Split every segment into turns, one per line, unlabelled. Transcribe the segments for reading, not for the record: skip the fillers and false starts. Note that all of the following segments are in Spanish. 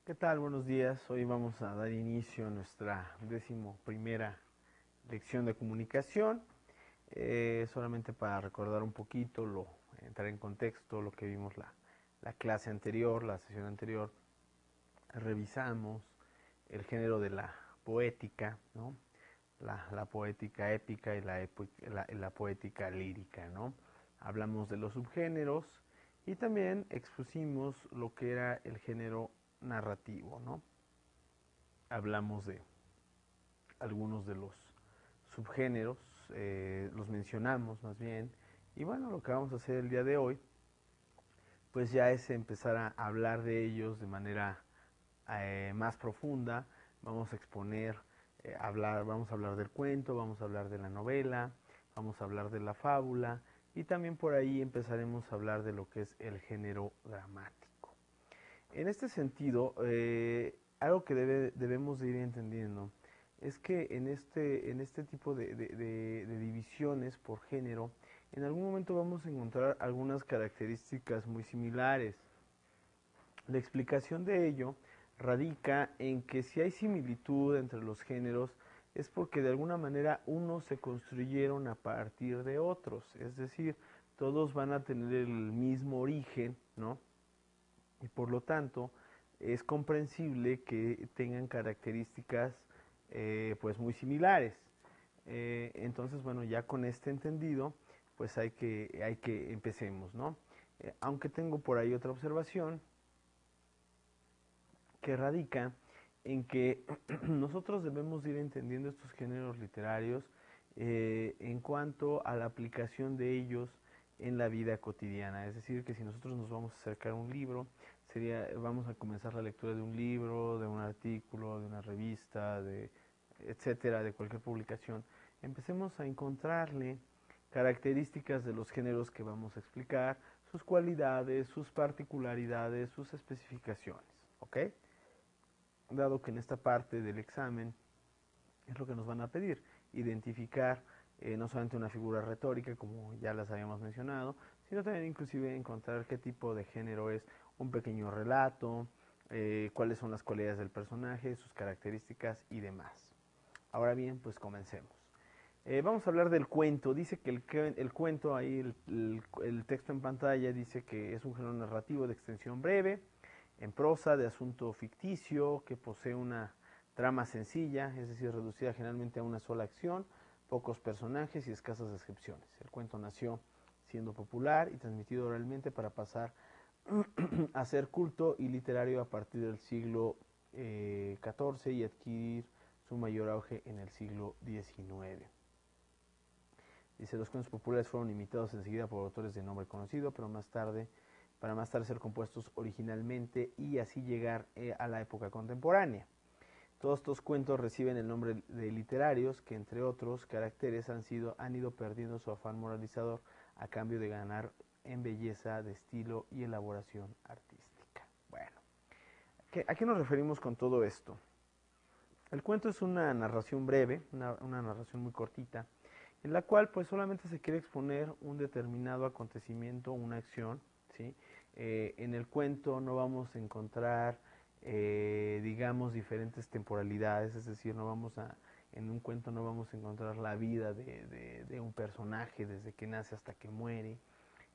¿Qué tal? Buenos días. Hoy vamos a dar inicio a nuestra 11ª lección de comunicación. Solamente para recordar un poquito, entrar en contexto, lo que vimos la clase anterior, la sesión anterior. Revisamos el género de la poética, ¿no? La poética épica y la poética lírica, ¿no? Hablamos de los subgéneros y también expusimos lo que era el género narrativo, ¿no? Hablamos de algunos de los subgéneros, los mencionamos más bien, y bueno, lo que vamos a hacer el día de hoy, pues ya es empezar a hablar de ellos de manera más profunda. Vamos a exponer, vamos a hablar del cuento, vamos a hablar de la novela, vamos a hablar de la fábula, y también por ahí empezaremos a hablar de lo que es el género dramático. En este sentido, algo que debemos de ir entendiendo es que en este tipo de divisiones por género, en algún momento vamos a encontrar algunas características muy similares. La explicación de ello radica en que si hay similitud entre los géneros es porque de alguna manera unos se construyeron a partir de otros, es decir, todos van a tener el mismo origen, ¿no? Y por lo tanto es comprensible que tengan características pues muy similares. Entonces, bueno, ya con este entendido, pues hay que empecemos, ¿no? Aunque tengo por ahí otra observación que radica en que nosotros debemos ir entendiendo estos géneros literarios en cuanto a la aplicación de ellos en la vida cotidiana. Es decir, que si nosotros nos vamos a acercar a un libro, vamos a comenzar la lectura de un libro, de un artículo, de una revista, etcétera, de cualquier publicación, empecemos a encontrarle características de los géneros que vamos a explicar, sus cualidades, sus particularidades, sus especificaciones, ¿ok? Dado que en esta parte del examen es lo que nos van a pedir, identificar no solamente una figura retórica, como ya las habíamos mencionado, sino también inclusive encontrar qué tipo de género es un pequeño relato, cuáles son las cualidades del personaje, sus características y demás. Ahora bien, pues comencemos. Vamos a hablar del cuento. Dice que el cuento, ahí el texto en pantalla dice que es un género narrativo de extensión breve, en prosa, de asunto ficticio, que posee una trama sencilla, es decir, reducida generalmente a una sola acción, pocos personajes y escasas descripciones. El cuento nació siendo popular y transmitido oralmente para pasar a ser culto y literario a partir del siglo XIV y adquirir su mayor auge en el siglo XIX. Dice, los cuentos populares fueron imitados enseguida por autores de nombre conocido, pero para más tarde ser compuestos originalmente y así llegar a la época contemporánea. Todos estos cuentos reciben el nombre de literarios, que entre otros caracteres han ido perdiendo su afán moralizador a cambio de ganar en belleza de estilo y elaboración artística. Bueno, ¿a qué nos referimos con todo esto? El cuento es una narración breve, una narración muy cortita, en la cual pues solamente se quiere exponer un determinado acontecimiento, una acción, ¿sí? En el cuento no vamos a encontrar, digamos, diferentes temporalidades, es decir, en un cuento no vamos a encontrar la vida de un personaje desde que nace hasta que muere.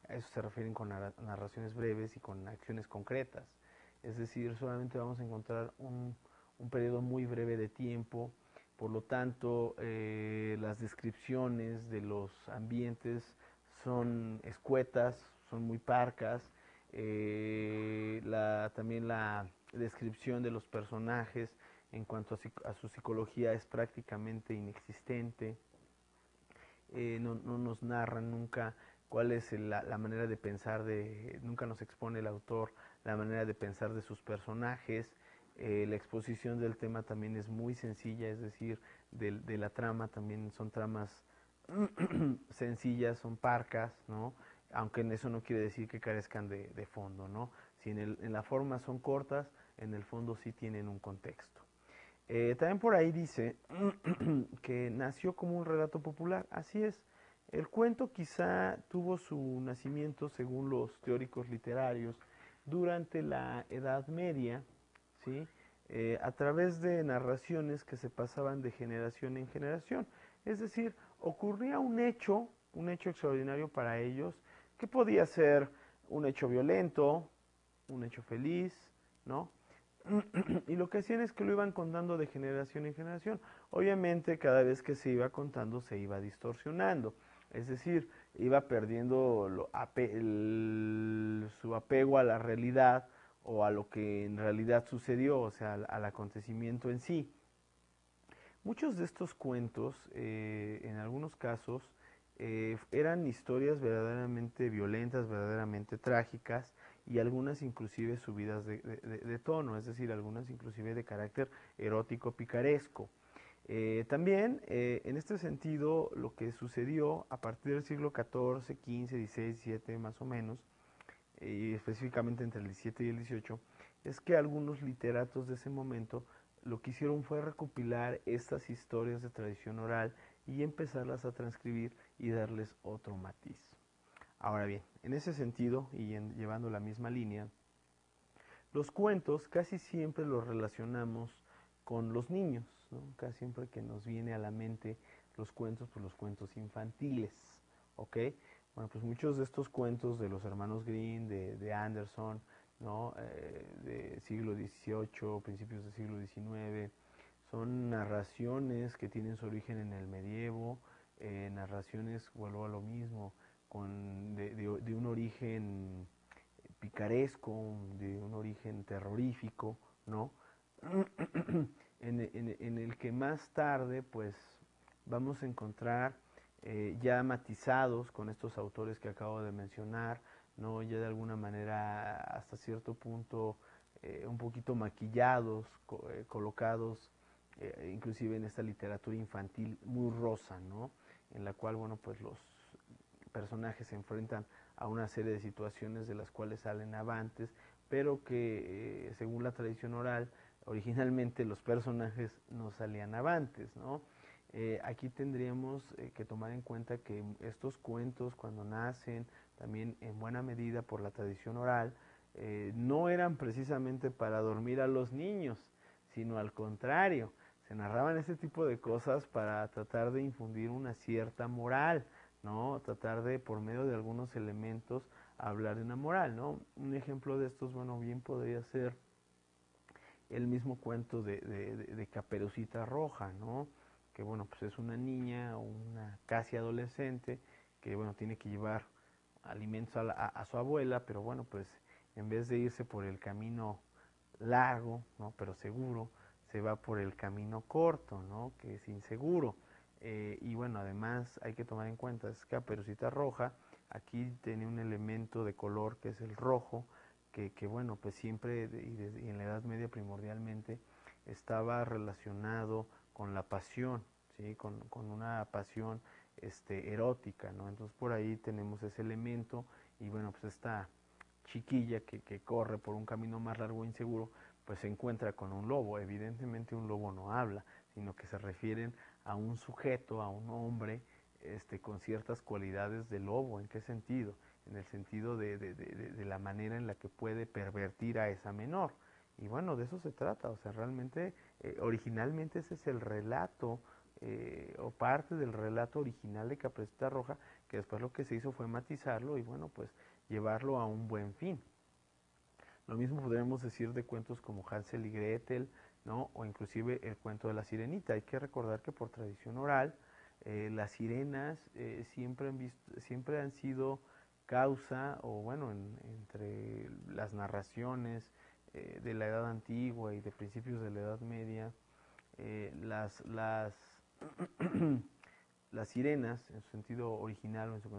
A eso se refieren con narraciones breves y con acciones concretas. Es decir, solamente vamos a encontrar un periodo muy breve de tiempo. Por lo tanto, las descripciones de los ambientes son escuetas, son muy parcas. También la descripción de los personajes en cuanto a su psicología es prácticamente inexistente. No nos narran nunca cuál es la manera de pensar nunca nos expone el autor la manera de pensar de sus personajes. La exposición del tema también es muy sencilla, es decir, de la trama también son tramas sencillas, son parcas, ¿no? Aunque en eso no quiere decir que carezcan de fondo, ¿no? Si en la forma son cortas, en el fondo sí tienen un contexto. También por ahí dice que nació como un relato popular. Así es. El cuento quizá tuvo su nacimiento, según los teóricos literarios, durante la Edad Media, ¿sí? A través de narraciones que se pasaban de generación en generación. Es decir, ocurría un hecho extraordinario para ellos, que podía ser un hecho violento, un hecho feliz, ¿no? Y lo que hacían es que lo iban contando de generación en generación. Obviamente, cada vez que se iba contando, se iba distorsionando. Es decir, iba perdiendo su apego a la realidad o a lo que en realidad sucedió, o sea, al acontecimiento en sí. Muchos de estos cuentos, en algunos casos, eran historias verdaderamente violentas, verdaderamente trágicas, y algunas inclusive subidas de tono, es decir, algunas inclusive de carácter erótico picaresco. También, en este sentido, lo que sucedió a partir del siglo XIV, XV, XVI, XVII más o menos, y específicamente entre el 17 y el 18, es que algunos literatos de ese momento lo que hicieron fue recopilar estas historias de tradición oral y empezarlas a transcribir y darles otro matiz. Ahora bien, en ese sentido, y llevando la misma línea, los cuentos casi siempre los relacionamos con los niños, ¿no? Casi siempre que nos viene a la mente los cuentos, pues los cuentos infantiles, ¿ok? Bueno, pues muchos de estos cuentos de los hermanos Grimm, de Anderson, ¿no? De siglo XVIII, principios del siglo XIX, son narraciones que tienen su origen en el medievo, narraciones, vuelvo a lo mismo, de un origen picaresco, de un origen terrorífico, ¿no? En el que más tarde, pues, vamos a encontrar ya matizados con estos autores que acabo de mencionar, ¿no? Ya de alguna manera, hasta cierto punto, un poquito maquillados, colocados, inclusive en esta literatura infantil muy rosa, ¿no? En la cual, bueno, pues los personajes se enfrentan a una serie de situaciones de las cuales salen avantes, pero que según la tradición oral, originalmente los personajes no salían avantes, ¿no? Aquí tendríamos que tomar en cuenta que estos cuentos, cuando nacen, también en buena medida por la tradición oral, no eran precisamente para dormir a los niños, sino al contrario, se narraban este tipo de cosas para tratar de infundir una cierta moral, ¿no? Tratar de, por medio de algunos elementos, hablar de una moral, ¿no? Un ejemplo de estos, bueno, bien podría ser el mismo cuento de Caperucita Roja, ¿no? Que, bueno, pues es una niña o una casi adolescente que, bueno, tiene que llevar alimentos a su abuela, pero, bueno, pues en vez de irse por el camino largo, ¿no? Pero seguro, se va por el camino corto, ¿no? Que es inseguro. Y bueno, además hay que tomar en cuenta, es Caperucita Roja, aquí tiene un elemento de color que es el rojo, que bueno, pues siempre y en la Edad Media primordialmente estaba relacionado con la pasión, ¿sí? Con una pasión erótica, ¿no? Entonces por ahí tenemos ese elemento y bueno, pues esta chiquilla que corre por un camino más largo e inseguro, pues se encuentra con un lobo. Evidentemente un lobo no habla, sino que se refieren a un sujeto, a un hombre, con ciertas cualidades de lobo. ¿En qué sentido? En el sentido de la manera en la que puede pervertir a esa menor. Y bueno, de eso se trata, o sea, realmente, originalmente ese es el relato, o parte del relato original de Caperucita Roja, que después lo que se hizo fue matizarlo y bueno, pues llevarlo a un buen fin. Lo mismo podríamos decir de cuentos como Hansel y Gretel, ¿no? O inclusive el cuento de la sirenita. Hay que recordar que por tradición oral, las sirenas siempre han sido causa, o bueno, entre las narraciones de la Edad Antigua y de principios de la Edad Media, las las sirenas, en su sentido original o en su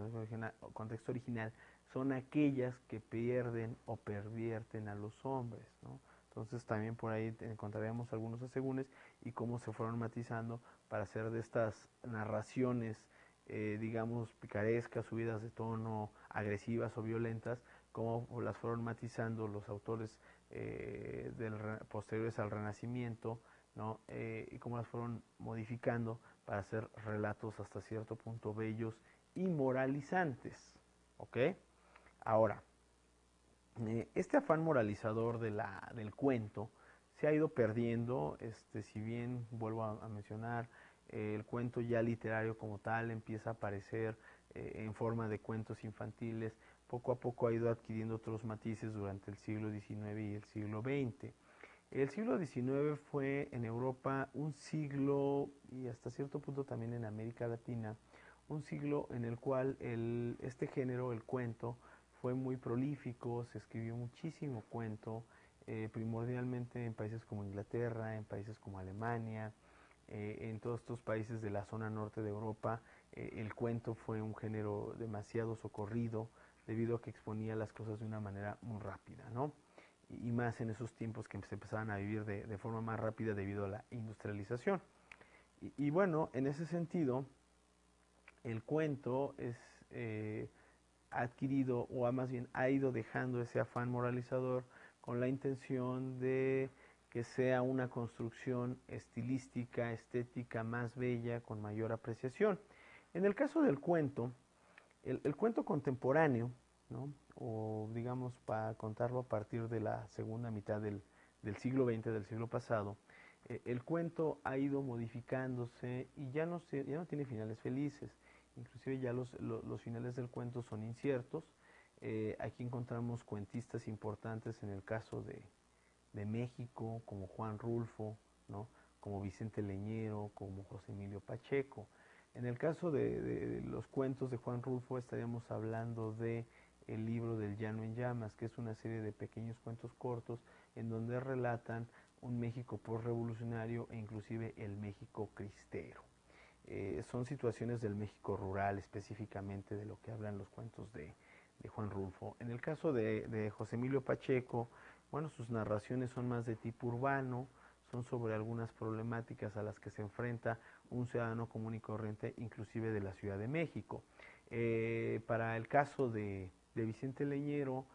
contexto original, son aquellas que pierden o pervierten a los hombres, ¿no? Entonces también por ahí encontraríamos algunos asegúnes y cómo se fueron matizando para hacer de estas narraciones, digamos, picarescas, subidas de tono, agresivas o violentas, cómo las fueron matizando los autores posteriores al Renacimiento, ¿no? Y cómo las fueron modificando para hacer relatos hasta cierto punto bellos y moralizantes. ¿Ok? Ahora, este afán moralizador del cuento, se ha ido perdiendo, si bien vuelvo a mencionar, el cuento ya literario como tal empieza a aparecer en forma de cuentos infantiles, poco a poco ha ido adquiriendo otros matices durante el siglo XIX y el siglo XX. El siglo XIX fue en Europa un siglo, y hasta cierto punto también en América Latina, un siglo en el cual este género, el cuento, fue muy prolífico, se escribió muchísimo cuento, primordialmente en países como Inglaterra, en países como Alemania, en todos estos países de la zona norte de Europa, el cuento fue un género demasiado socorrido debido a que exponía las cosas de una manera muy rápida, ¿no? Y más en esos tiempos que se empezaban a vivir de forma más rápida debido a la industrialización. Y bueno, en ese sentido, el cuento es adquirido, o más bien ha ido dejando ese afán moralizador con la intención de que sea una construcción estilística, estética más bella, con mayor apreciación. En el caso del cuento, el cuento contemporáneo, ¿no? O digamos para contarlo a partir de la segunda mitad del siglo XX, del siglo pasado, el cuento ha ido modificándose y ya no tiene finales felices. Inclusive ya los finales del cuento son inciertos. Aquí encontramos cuentistas importantes en el caso de México, como Juan Rulfo, ¿no? Como Vicente Leñero, como José Emilio Pacheco. En el caso de los cuentos de Juan Rulfo estaríamos hablando de el libro del Llano en Llamas, que es una serie de pequeños cuentos cortos en donde relatan un México postrevolucionario e inclusive el México cristero. Son situaciones del México rural específicamente de lo que hablan los cuentos de Juan Rulfo. En el caso de José Emilio Pacheco, bueno, sus narraciones son más de tipo urbano, son sobre algunas problemáticas a las que se enfrenta un ciudadano común y corriente, inclusive de la Ciudad de México. Para el caso de Vicente Leñero,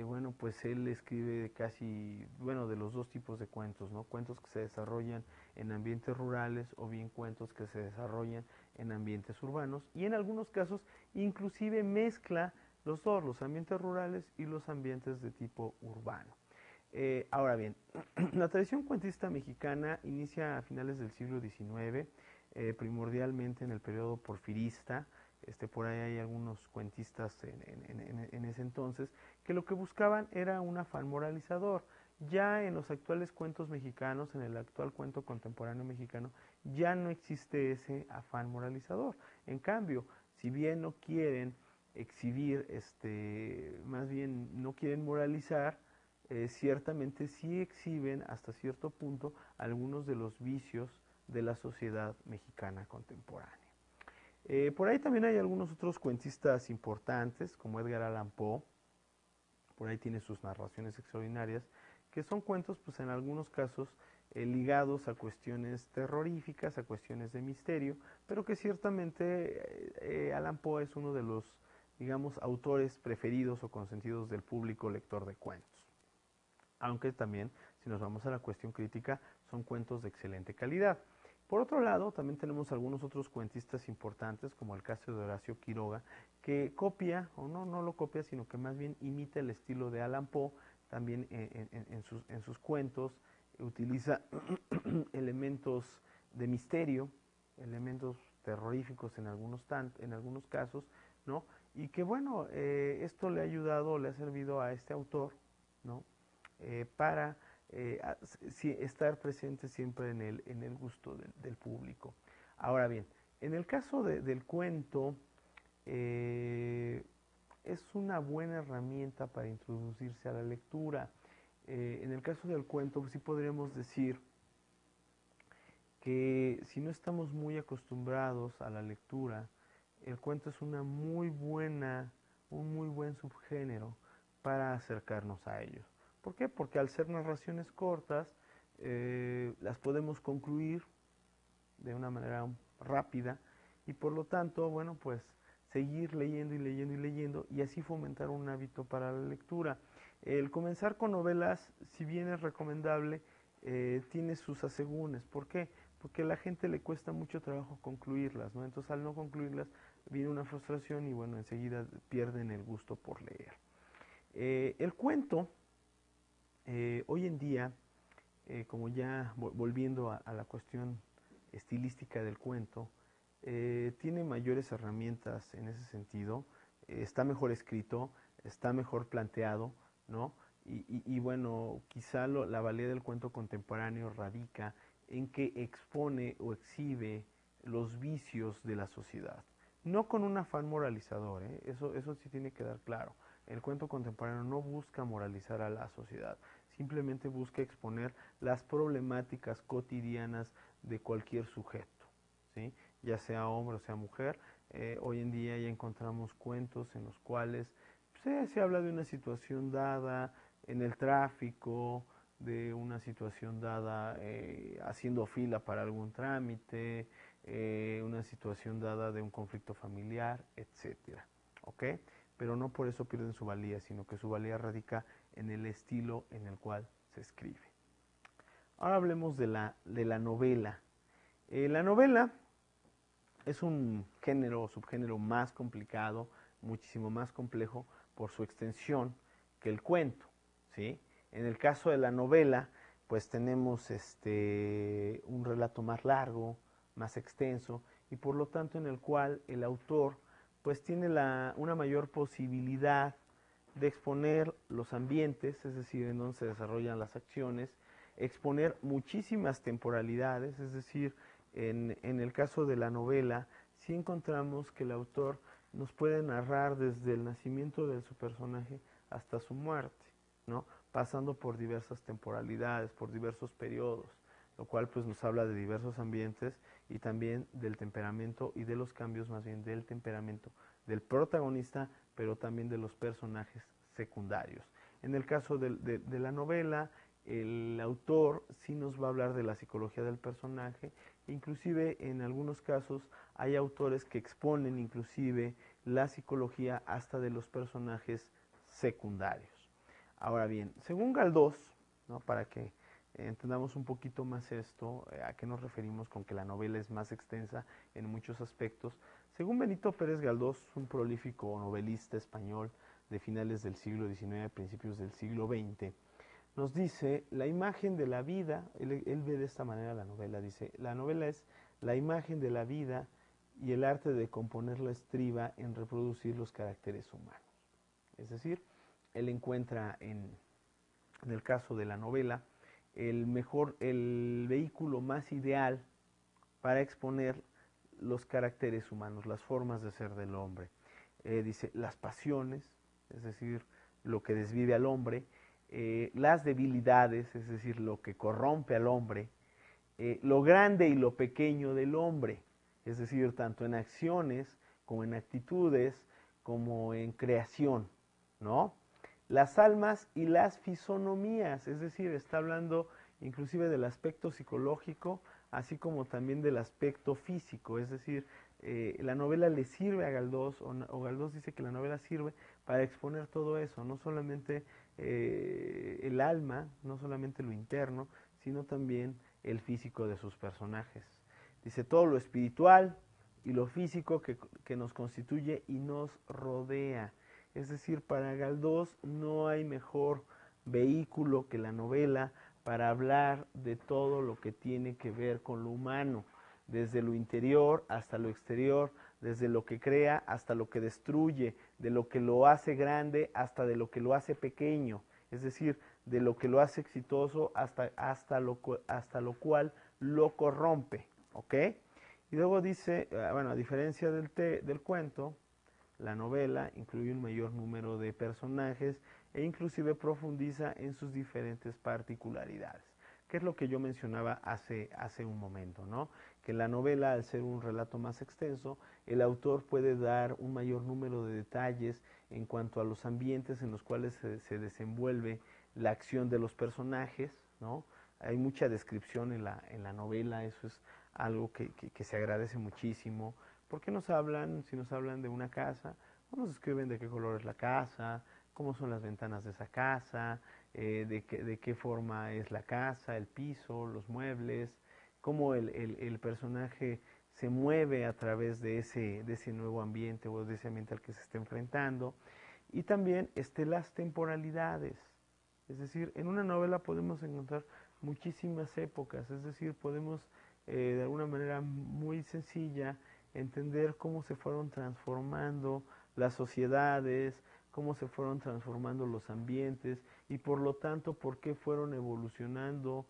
bueno, pues él escribe casi, bueno, de los dos tipos de cuentos, ¿no? Cuentos que se desarrollan en ambientes rurales o bien cuentos que se desarrollan en ambientes urbanos y en algunos casos inclusive mezcla los dos, los ambientes rurales y los ambientes de tipo urbano. Ahora bien, la tradición cuentista mexicana inicia a finales del siglo XIX, primordialmente en el periodo porfirista. Por ahí hay algunos cuentistas en ese entonces que lo que buscaban era un afán moralizador. Ya en los actuales cuentos mexicanos, en el actual cuento contemporáneo mexicano, ya no existe ese afán moralizador. En cambio, si bien no quieren exhibir, más bien no quieren moralizar, ciertamente sí exhiben hasta cierto punto algunos de los vicios de la sociedad mexicana contemporánea. Por ahí también hay algunos otros cuentistas importantes, como Edgar Allan Poe. Por ahí tiene sus narraciones extraordinarias, que son cuentos, pues en algunos casos, ligados a cuestiones terroríficas, a cuestiones de misterio, pero que ciertamente Allan Poe es uno de los, digamos, autores preferidos o consentidos del público lector de cuentos. Aunque también, si nos vamos a la cuestión crítica, son cuentos de excelente calidad. Por otro lado, también tenemos algunos otros cuentistas importantes, como el caso de Horacio Quiroga, que copia, o no lo copia, sino que más bien imita el estilo de Allan Poe, también en sus cuentos, utiliza elementos de misterio, elementos terroríficos en algunos casos, ¿no? Y que bueno, esto le ha ayudado, le ha servido a este autor, ¿no? Para estar presente siempre en el gusto del público. Ahora bien, en el caso del cuento, es una buena herramienta para introducirse a la lectura. En el caso del cuento, pues sí podríamos decir que si no estamos muy acostumbrados a la lectura, el cuento es un muy buen subgénero para acercarnos a ellos. ¿Por qué? Porque al ser narraciones cortas, las podemos concluir de una manera rápida y por lo tanto, bueno, pues seguir leyendo y leyendo y leyendo y así fomentar un hábito para la lectura. El comenzar con novelas, si bien es recomendable, tiene sus asegúnes. ¿Por qué? Porque a la gente le cuesta mucho trabajo concluirlas, ¿no? Entonces al no concluirlas viene una frustración y bueno, enseguida pierden el gusto por leer. El cuento, hoy en día, como ya volviendo a la cuestión estilística del cuento, tiene mayores herramientas en ese sentido, está mejor escrito, está mejor planteado, ¿no? Y bueno, quizá la valía del cuento contemporáneo radica en que expone o exhibe los vicios de la sociedad. No con un afán moralizador, ¿eh? Eso sí tiene que dar claro. El cuento contemporáneo no busca moralizar a la sociedad, simplemente busca exponer las problemáticas cotidianas de cualquier sujeto, ¿sí? Ya sea hombre o sea mujer. Hoy en día ya encontramos cuentos en los cuales se habla de una situación dada en el tráfico, de una situación dada haciendo fila para algún trámite, una situación dada de un conflicto familiar, etcétera, ¿ok? Pero no por eso pierden su valía, sino que su valía radica en el estilo en el cual se escribe. Ahora hablemos de la novela. La novela es un género o subgénero más complicado, muchísimo más complejo por su extensión que el cuento, ¿sí? En el caso de la novela, pues tenemos un relato más largo, más extenso, y por lo tanto en el cual el autor pues tiene una mayor posibilidad de exponer los ambientes, es decir, en donde se desarrollan las acciones, exponer muchísimas temporalidades, es decir, en el caso de la novela, sí encontramos que el autor nos puede narrar desde el nacimiento de su personaje hasta su muerte, ¿no? Pasando por diversas temporalidades, por diversos periodos, lo cual pues nos habla de diversos ambientes y también del temperamento y de los cambios más bien del temperamento del protagonista, pero también de los personajes secundarios. En el caso de la novela, el autor sí nos va a hablar de la psicología del personaje, inclusive en algunos casos hay autores que exponen inclusive la psicología hasta de los personajes secundarios. Ahora bien, según Galdós, ¿no? Para que entendamos un poquito más esto, a qué nos referimos con que la novela es más extensa en muchos aspectos, según Benito Pérez Galdós, un prolífico novelista español de finales del siglo XIX, principios del siglo XX, nos dice la imagen de la vida, él ve de esta manera la novela, dice, la novela es la imagen de la vida y el arte de componerla estriba en reproducir los caracteres humanos. Es decir, él encuentra en el caso de la novela el vehículo más ideal para exponer los caracteres humanos, las formas de ser del hombre. Dice, las pasiones, es decir, lo que desvive al hombre, las debilidades, es decir, lo que corrompe al hombre, lo grande y lo pequeño del hombre, es decir, tanto en acciones como en actitudes, como en creación, ¿no? Las almas y las fisonomías, es decir, está hablando inclusive del aspecto psicológico, así como también del aspecto físico, es decir, la novela le sirve a Galdós, o Galdós dice que la novela sirve para exponer todo eso, no solamente el alma, no solamente lo interno, sino también el físico de sus personajes. Dice todo lo espiritual y lo físico que nos constituye y nos rodea. Es decir, para Galdós no hay mejor vehículo que la novela para hablar de todo lo que tiene que ver con lo humano, desde lo interior hasta lo exterior, desde lo que crea hasta lo que destruye, de lo que lo hace grande hasta de lo que lo hace pequeño, es decir, de lo que lo hace exitoso hasta lo cual lo corrompe, ¿ok? Y luego dice, bueno, a diferencia del cuento, la novela incluye un mayor número de personajes e inclusive profundiza en sus diferentes particularidades, que es lo que yo mencionaba hace un momento, ¿no? Que la novela, al ser un relato más extenso, el autor puede dar un mayor número de detalles en cuanto a los ambientes en los cuales se desenvuelve la acción de los personajes, ¿no? Hay mucha descripción en la novela, eso es algo que se agradece muchísimo. ¿Por qué nos hablan, si nos hablan de una casa, no nos escriben de qué color es la casa, cómo son las ventanas de esa casa, de qué forma es la casa, el piso, los muebles, cómo el personaje se mueve a través de ese nuevo ambiente o de ese ambiente al que se está enfrentando? Y también las temporalidades. Es decir, en una novela podemos encontrar muchísimas épocas, es decir, podemos de alguna manera muy sencilla entender cómo se fueron transformando las sociedades, cómo se fueron transformando los ambientes y por lo tanto por qué fueron evolucionando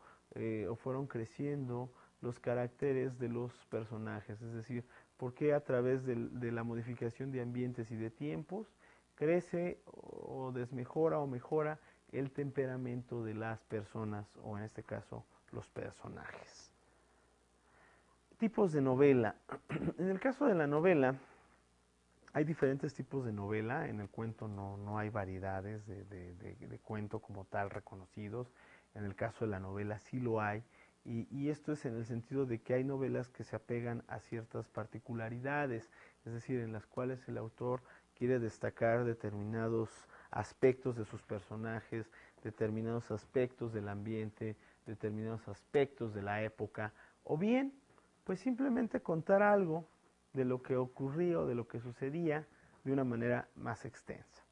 o fueron creciendo los caracteres de los personajes, es decir, por qué a través de la modificación de ambientes y de tiempos crece o desmejora o mejora el temperamento de las personas o en este caso los personajes. Tipos de novela. En el caso de la novela, hay diferentes tipos de novela. En el cuento no hay variedades de cuento como tal reconocidos. En el caso de la novela sí lo hay. Y esto es en el sentido de que hay novelas que se apegan a ciertas particularidades, es decir, en las cuales el autor quiere destacar determinados aspectos de sus personajes, determinados aspectos del ambiente, determinados aspectos de la época, o bien, pues simplemente contar algo de lo que ocurrió, de lo que sucedía, de una manera más extensa.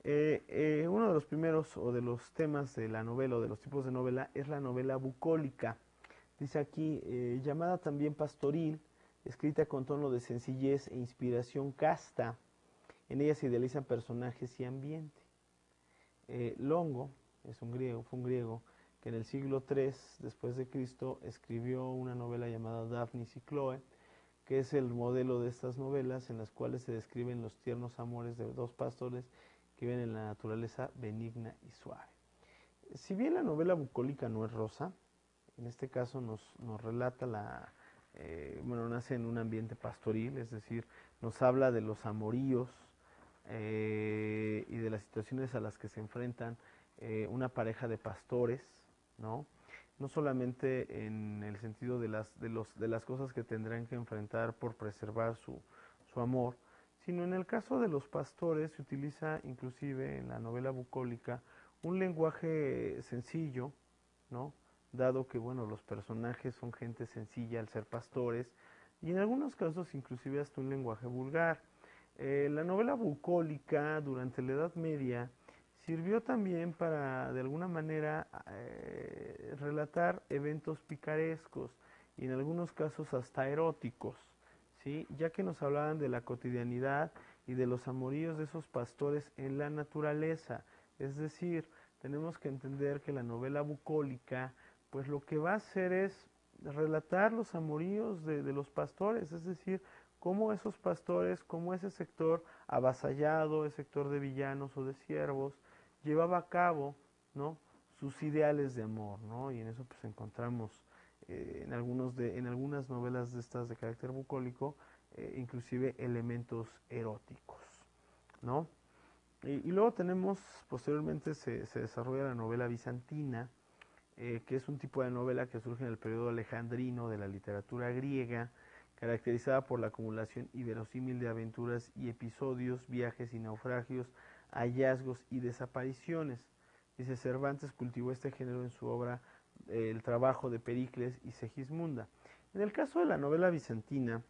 Uno de los primeros o de los temas de la novela o de los tipos de novela es la novela bucólica. Dice aquí, llamada también pastoril, escrita con tono de sencillez e inspiración casta. En ella se idealizan personajes y ambiente. Longo fue un griego que en el siglo III después de Cristo escribió una novela llamada Daphnis y Chloe, que es el modelo de estas novelas en las cuales se describen los tiernos amores de dos pastores que viven en la naturaleza benigna y suave. Si bien la novela bucólica no es rosa, en este caso nos relata nace en un ambiente pastoril, es decir, nos habla de los amoríos y de las situaciones a las que se enfrentan una pareja de pastores, ¿no? No solamente en el sentido de las cosas que tendrán que enfrentar por preservar su amor, sino en el caso de los pastores se utiliza inclusive en la novela bucólica un lenguaje sencillo, ¿no? Dado que bueno, los personajes son gente sencilla al ser pastores y en algunos casos inclusive hasta un lenguaje vulgar. La novela bucólica durante la Edad Media sirvió también para, de alguna manera, relatar eventos picarescos y en algunos casos hasta eróticos, ¿sí? Ya que nos hablaban de la cotidianidad y de los amoríos de esos pastores en la naturaleza. Es decir, tenemos que entender que la novela bucólica, pues lo que va a hacer es relatar los amoríos de los pastores, es decir, cómo esos pastores, cómo ese sector avasallado, el sector de villanos o de siervos, llevaba a cabo, ¿no?, sus ideales de amor, ¿no? Y en eso pues encontramos en algunas novelas de estas de carácter bucólico, inclusive elementos eróticos, ¿no? Y luego tenemos, posteriormente se desarrolla la novela bizantina, que es un tipo de novela que surge en el periodo alejandrino de la literatura griega, caracterizada por la acumulación inverosímil de aventuras y episodios, viajes y naufragios, hallazgos y desapariciones. Dice, Cervantes cultivó este género en su obra El trabajo de Pericles y Segismunda. En el caso de la novela bizantina,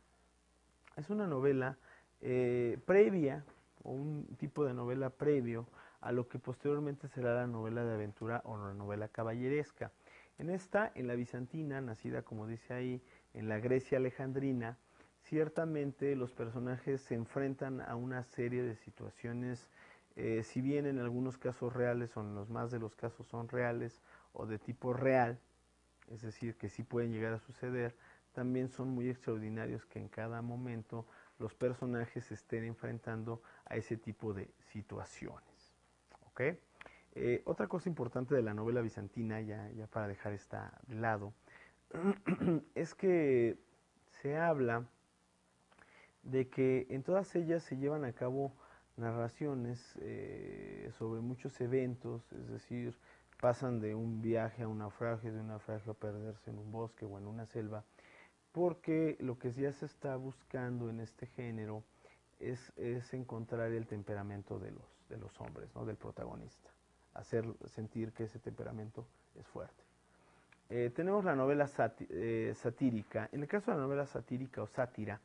es una novela previa, o un tipo de novela previo a lo que posteriormente será la novela de aventura o la novela caballeresca. En la bizantina, nacida como dice ahí, en la Grecia alejandrina, ciertamente los personajes se enfrentan a una serie de situaciones, si bien en algunos casos reales o en los más de los casos son reales o de tipo real, es decir, que sí pueden llegar a suceder, también son muy extraordinarios que en cada momento los personajes se estén enfrentando a ese tipo de situaciones. ¿Ok? Otra cosa importante de la novela bizantina, ya para dejar esta de lado, es que se habla de que en todas ellas se llevan a cabo narraciones sobre muchos eventos, es decir, pasan de un viaje a un naufragio, de un naufragio a perderse en un bosque o en una selva, porque lo que ya se está buscando en este género es encontrar el temperamento de los hombres, ¿no?, del protagonista, hacer sentir que ese temperamento es fuerte. Tenemos la novela satírica. En el caso de la novela satírica o sátira,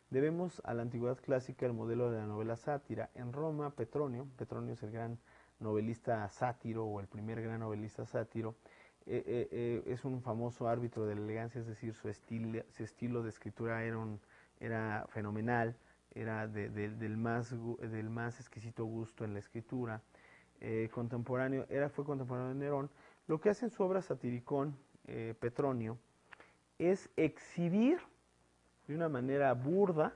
debemos a la antigüedad clásica el modelo de la novela sátira. En Roma, Petronio es el gran novelista sátiro o el primer gran novelista sátiro, es un famoso árbitro de la elegancia, es decir, su estilo de escritura era fenomenal, era del más exquisito gusto en la escritura. Fue contemporáneo de Nerón. Lo que hace en su obra Satiricón, Petronio, es exhibir de una manera burda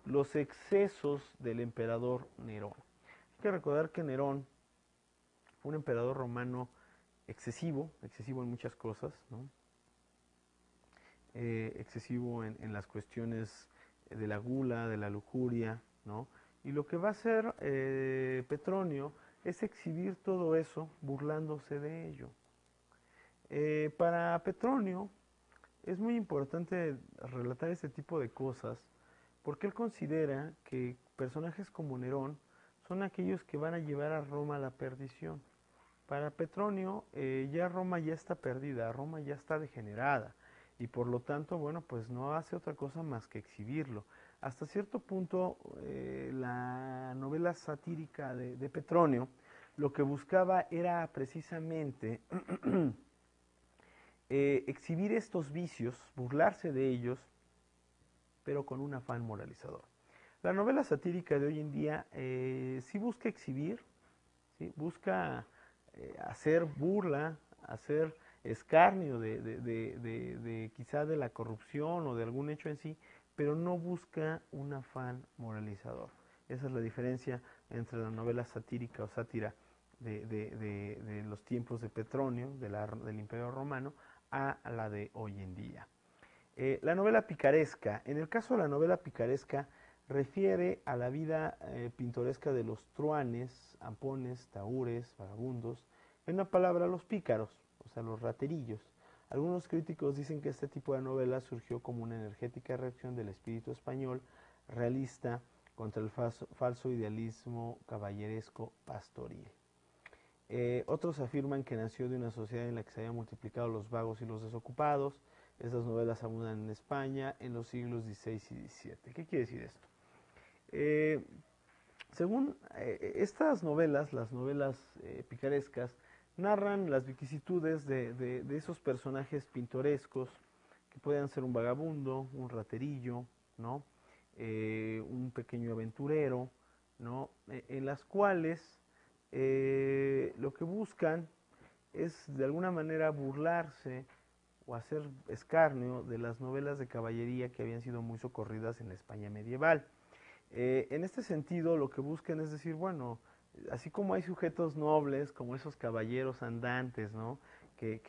los excesos del emperador Nerón. Hay que recordar que Nerón fue un emperador romano excesivo en muchas cosas, ¿no? Excesivo en las cuestiones de la gula, de la lujuria, ¿no? Y lo que va a hacer Petronio es exhibir todo eso burlándose de ello. Para Petronio es muy importante relatar este tipo de cosas porque él considera que personajes como Nerón son aquellos que van a llevar a Roma a la perdición. Para Petronio, ya Roma ya está perdida, Roma ya está degenerada y por lo tanto, bueno, pues no hace otra cosa más que exhibirlo. Hasta cierto punto, la novela satírica de Petronio lo que buscaba era precisamente exhibir estos vicios, burlarse de ellos, pero con un afán moralizador. La novela satírica de hoy en día sí busca exhibir, ¿sí? Busca hacer burla, hacer escarnio de quizá de la corrupción o de algún hecho en sí, pero no busca un afán moralizador. Esa es la diferencia entre la novela satírica o sátira de los tiempos de Petronio, del Imperio Romano, a la de hoy en día. La novela picaresca. En el caso de la novela picaresca, refiere a la vida pintoresca de los truanes, ampones, tahures, vagabundos, en una palabra, los pícaros, o sea, los raterillos. Algunos críticos dicen que este tipo de novela surgió como una energética reacción del espíritu español realista contra el falso idealismo caballeresco pastoril. Otros afirman que nació de una sociedad en la que se habían multiplicado los vagos y los desocupados. Esas novelas abundan en España en los siglos XVI y XVII. ¿Qué quiere decir esto? Según estas novelas, las novelas picarescas, narran las vicisitudes de esos personajes pintorescos que pueden ser un vagabundo, un raterillo, ¿no? Un pequeño aventurero, ¿no? En las cuales lo que buscan es de alguna manera burlarse o hacer escarnio de las novelas de caballería que habían sido muy socorridas en la España medieval. En este sentido, lo que buscan es decir, bueno, así como hay sujetos nobles, como esos caballeros andantes, ¿no?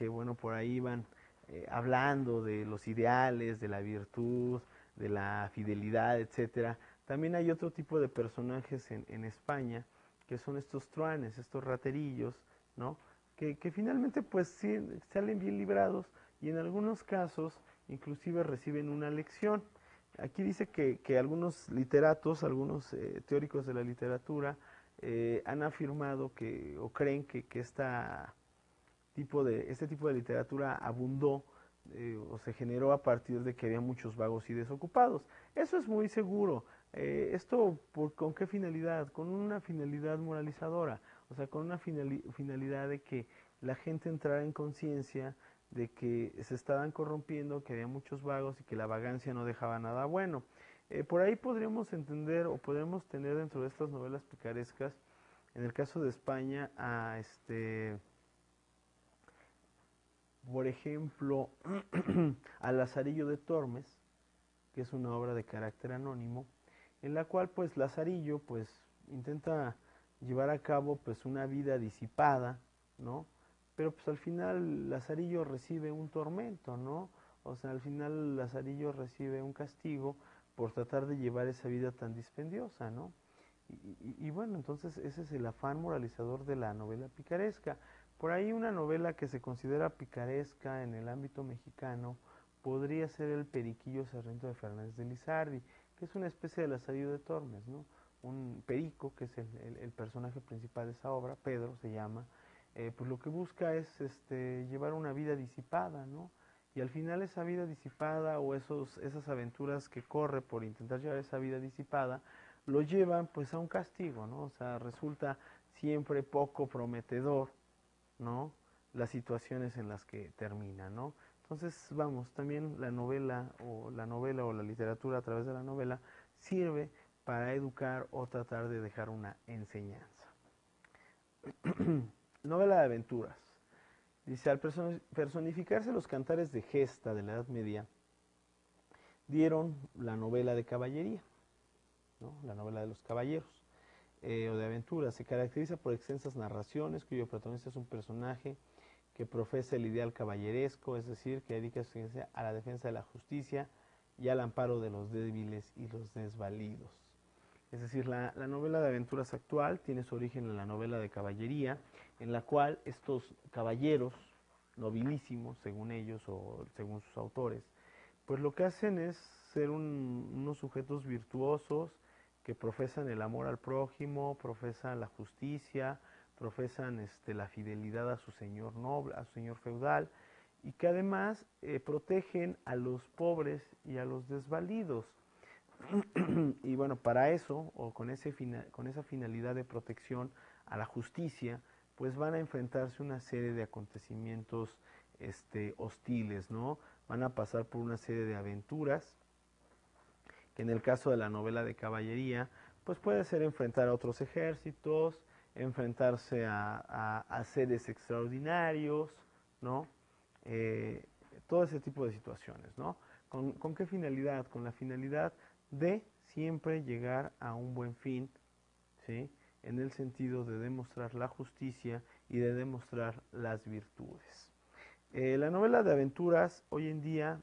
Bueno, por ahí van hablando de los ideales, de la virtud, de la fidelidad, etcétera. También hay otro tipo de personajes en España, que son estos truanes, estos raterillos, ¿no? Que finalmente pues sí salen bien librados y en algunos casos inclusive reciben una lección. Aquí dice que algunos literatos, algunos teóricos de la literatura han afirmado que o creen que este tipo de literatura abundó o se generó a partir de que había muchos vagos y desocupados. Eso es muy seguro. ¿Con qué finalidad? Con una finalidad moralizadora, o sea, con una finalidad de que la gente entrara en conciencia de que se estaban corrompiendo, que había muchos vagos y que la vagancia no dejaba nada bueno. Por ahí podríamos entender o podríamos tener dentro de estas novelas picarescas, en el caso de España, por ejemplo, a Lazarillo de Tormes, que es una obra de carácter anónimo, en la cual pues Lazarillo pues intenta llevar a cabo pues una vida disipada, ¿no? Pero pues al final Lazarillo recibe un tormento, ¿no? O sea, al final Lazarillo recibe un castigo por tratar de llevar esa vida tan dispendiosa, ¿no? Y bueno, entonces ese es el afán moralizador de la novela picaresca. Por ahí una novela que se considera picaresca en el ámbito mexicano podría ser El Periquillo Sarmiento de Fernández de Lizardi, que es una especie de Lazarillo de Tormes, ¿no? Un perico, que es el personaje principal de esa obra, Pedro se llama, pues lo que busca es llevar una vida disipada, ¿no? Y al final esa vida disipada o esas aventuras que corre por intentar llevar esa vida disipada, lo llevan pues a un castigo, ¿no? O sea, resulta siempre poco prometedor, ¿no? las situaciones en las que termina, ¿no? Entonces, vamos, también la novela o la literatura a través de la novela sirve para educar o tratar de dejar una enseñanza. Novela de aventuras. Dice, al personificarse los cantares de gesta de la Edad Media, dieron la novela de caballería, ¿no? La novela de los caballeros o de aventuras. Se caracteriza por extensas narraciones cuyo protagonista es un personaje que profesa el ideal caballeresco, es decir, que dedica su existencia a la defensa de la justicia y al amparo de los débiles y los desvalidos. Es decir, la novela de aventuras actual tiene su origen en la novela de caballería, en la cual estos caballeros nobilísimos, según ellos o según sus autores, pues lo que hacen es ser unos sujetos virtuosos que profesan el amor al prójimo, profesan la justicia, profesan la fidelidad a su señor noble, a su señor feudal, y que además protegen a los pobres y a los desvalidos. Y bueno, para eso, o con esa finalidad de protección a la justicia, pues van a enfrentarse una serie de acontecimientos hostiles, ¿no? Van a pasar por una serie de aventuras, que en el caso de la novela de caballería, pues puede ser enfrentar a otros ejércitos, enfrentarse a seres extraordinarios, ¿no? Todo ese tipo de situaciones, ¿no? ¿Con qué finalidad? Con la finalidad de siempre llegar a un buen fin, ¿sí? En el sentido de demostrar la justicia y de demostrar las virtudes. La novela de aventuras hoy en día